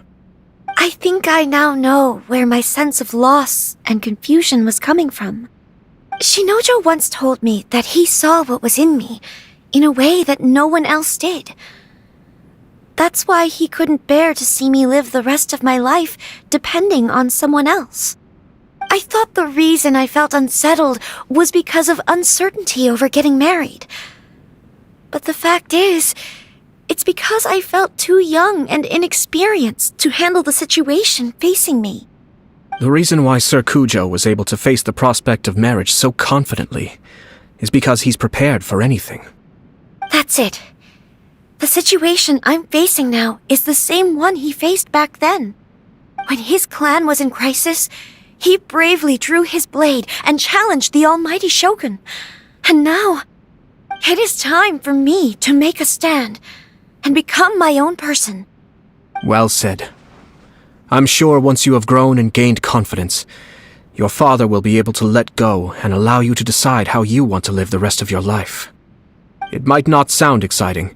I think I now know where my sense of loss and confusion was coming from. Shinojo once told me that he saw what was in me in a way that no one else did. That's why he couldn't bear to see me live the rest of my life depending on someone else. I thought the reason I felt unsettled was because of uncertainty over getting married. But the fact is, it's because I felt too young and inexperienced to handle the situation facing me. The reason why Sir Kujo was able to face the prospect of marriage so confidently is because he's prepared for anything. That's it. The situation I'm facing now is the same one he faced back then. When his clan was in crisis, he bravely drew his blade and challenged the almighty Shogun. And now, it is time for me to make a stand and become my own person. Well said. I'm sure once you have grown and gained confidence, your father will be able to let go and allow you to decide how you want to live the rest of your life. It might not sound exciting,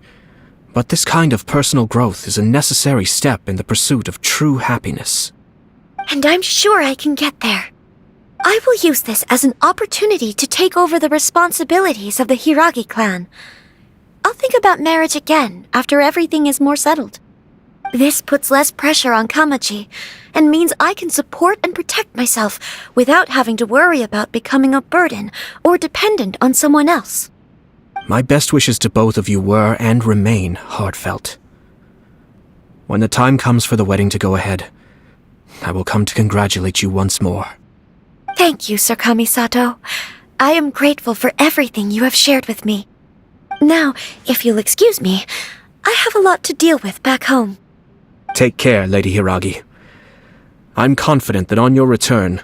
but this kind of personal growth is a necessary step in the pursuit of true happiness. And I'm sure I can get there. I will use this as an opportunity to take over the responsibilities of the Hiragi clan. I'll think about marriage again after everything is more settled. This puts less pressure on Kamachi, and means I can support and protect myself without having to worry about becoming a burden or dependent on someone else. My best wishes to both of you were and remain heartfelt. When the time comes for the wedding to go ahead, I will come to congratulate you once more. Thank you, Sir Kamisato. I am grateful for everything you have shared with me. Now, if you'll excuse me, I have a lot to deal with back home. Take care, Lady Hiragi. I'm confident that on your return,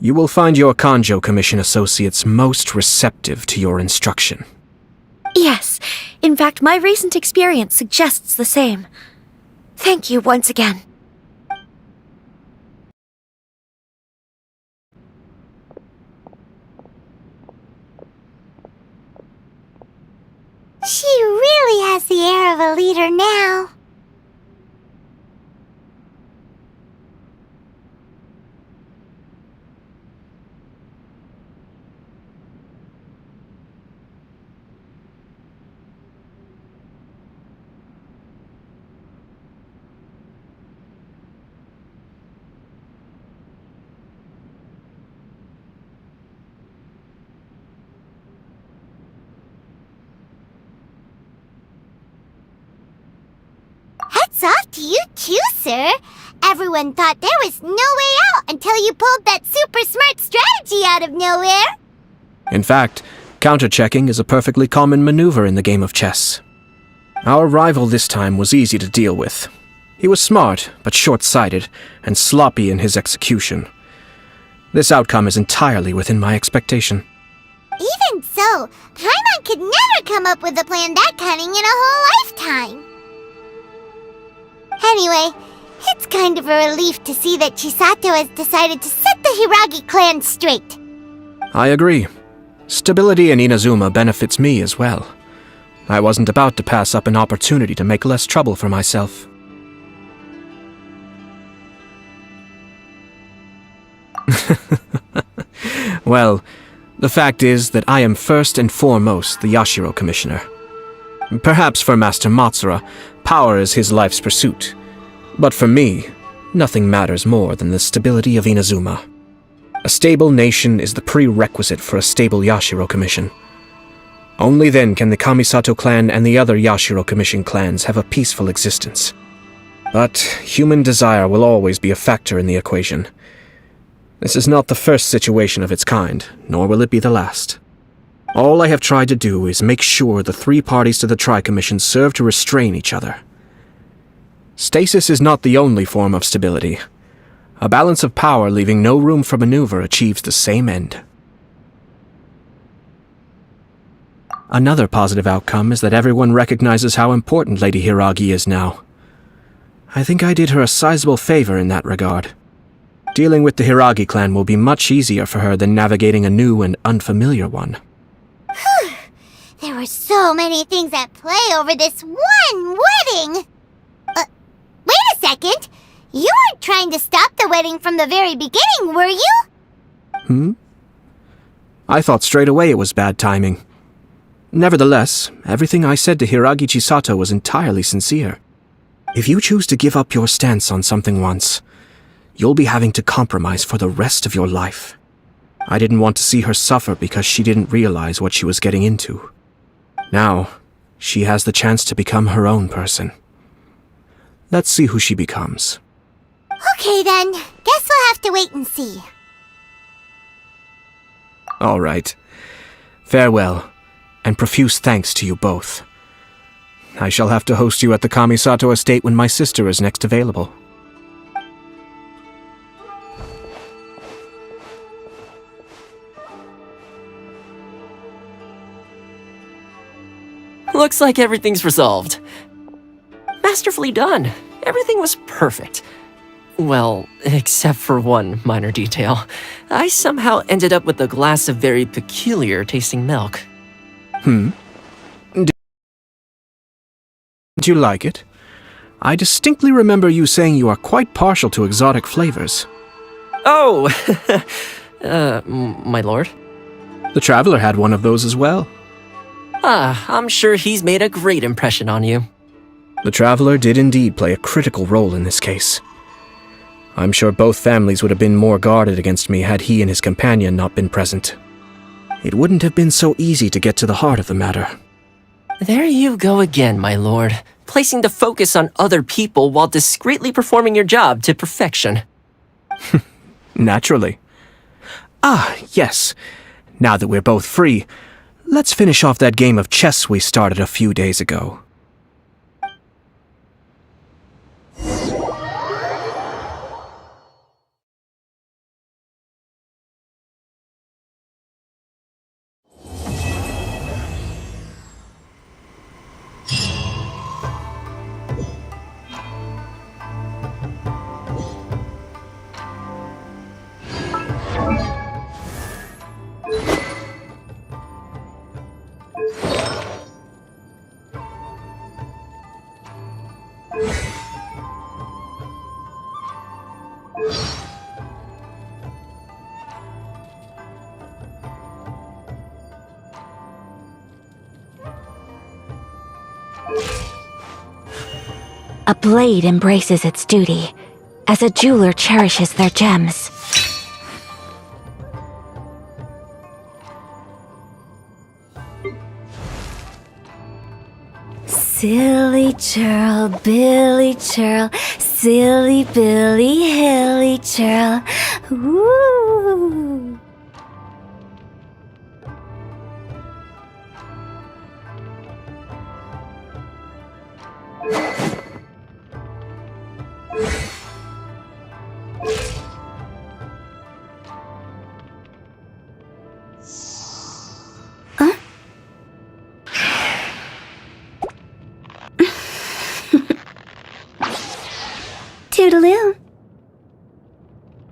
you will find your Kanjo Commission associates most receptive to your instruction. Yes, in fact, my recent experience suggests the same. Thank you once again. She really has the air of a leader now. Hats off to you too, sir. Everyone thought there was no way out until you pulled that super smart strategy out of nowhere. In fact, counter-checking is a perfectly common maneuver in the game of chess. Our rival this time was easy to deal with. He was smart, but short-sighted, and sloppy in his execution. This outcome is entirely within my expectation. Even so, Paimon could never come up with a plan that cunning in a whole lifetime. Anyway, it's kind of a relief to see that Chisato has decided to set the Hiragi clan straight. I agree. Stability in Inazuma benefits me as well. I wasn't about to pass up an opportunity to make less trouble for myself. Well, the fact is that I am first and foremost the Yashiro Commissioner. Perhaps for Master Matsura, power is his life's pursuit. But for me, nothing matters more than the stability of Inazuma. A stable nation is the prerequisite for a stable Yashiro Commission. Only then can the Kamisato clan and the other Yashiro Commission clans have a peaceful existence. But human desire will always be a factor in the equation. This is not the first situation of its kind, nor will it be the last. All I have tried to do is make sure the three parties to the Tri-Commission serve to restrain each other. Stasis is not the only form of stability. A balance of power leaving no room for maneuver achieves the same end. Another positive outcome is that everyone recognizes how important Lady Hiragi is now. I think I did her a sizable favor in that regard. Dealing with the Hiragi clan will be much easier for her than navigating a new and unfamiliar one. There were so many things at play over this one wedding! Wait a second! You weren't trying to stop the wedding from the very beginning, were you? I thought straight away it was bad timing. Nevertheless, everything I said to Hiragi Chisato was entirely sincere. If you choose to give up your stance on something once, you'll be having to compromise for the rest of your life. I didn't want to see her suffer because she didn't realize what she was getting into. Now, she has the chance to become her own person. Let's see who she becomes. Okay then, guess we'll have to wait and see. All right. Farewell, and profuse thanks to you both. I shall have to host you at the Kamisato estate when my sister is next available. Looks like everything's resolved. Masterfully done. Everything was perfect. Well, except for one minor detail. I somehow ended up with a glass of very peculiar tasting milk. Did you like it? I distinctly remember you saying you are quite partial to exotic flavors. Oh! My lord? The Traveler had one of those as well. I'm sure he's made a great impression on you. The Traveler did indeed play a critical role in this case. I'm sure both families would have been more guarded against me had he and his companion not been present. It wouldn't have been so easy to get to the heart of the matter. There you go again, my lord. Placing the focus on other people while discreetly performing your job to perfection. Naturally. Ah, yes. Now that we're both free, let's finish off that game of chess we started a few days ago. A blade embraces its duty, as a jeweler cherishes their gems. Silly churl, Billy churl, silly Billy, hilly churl. Woo! Toodaloo.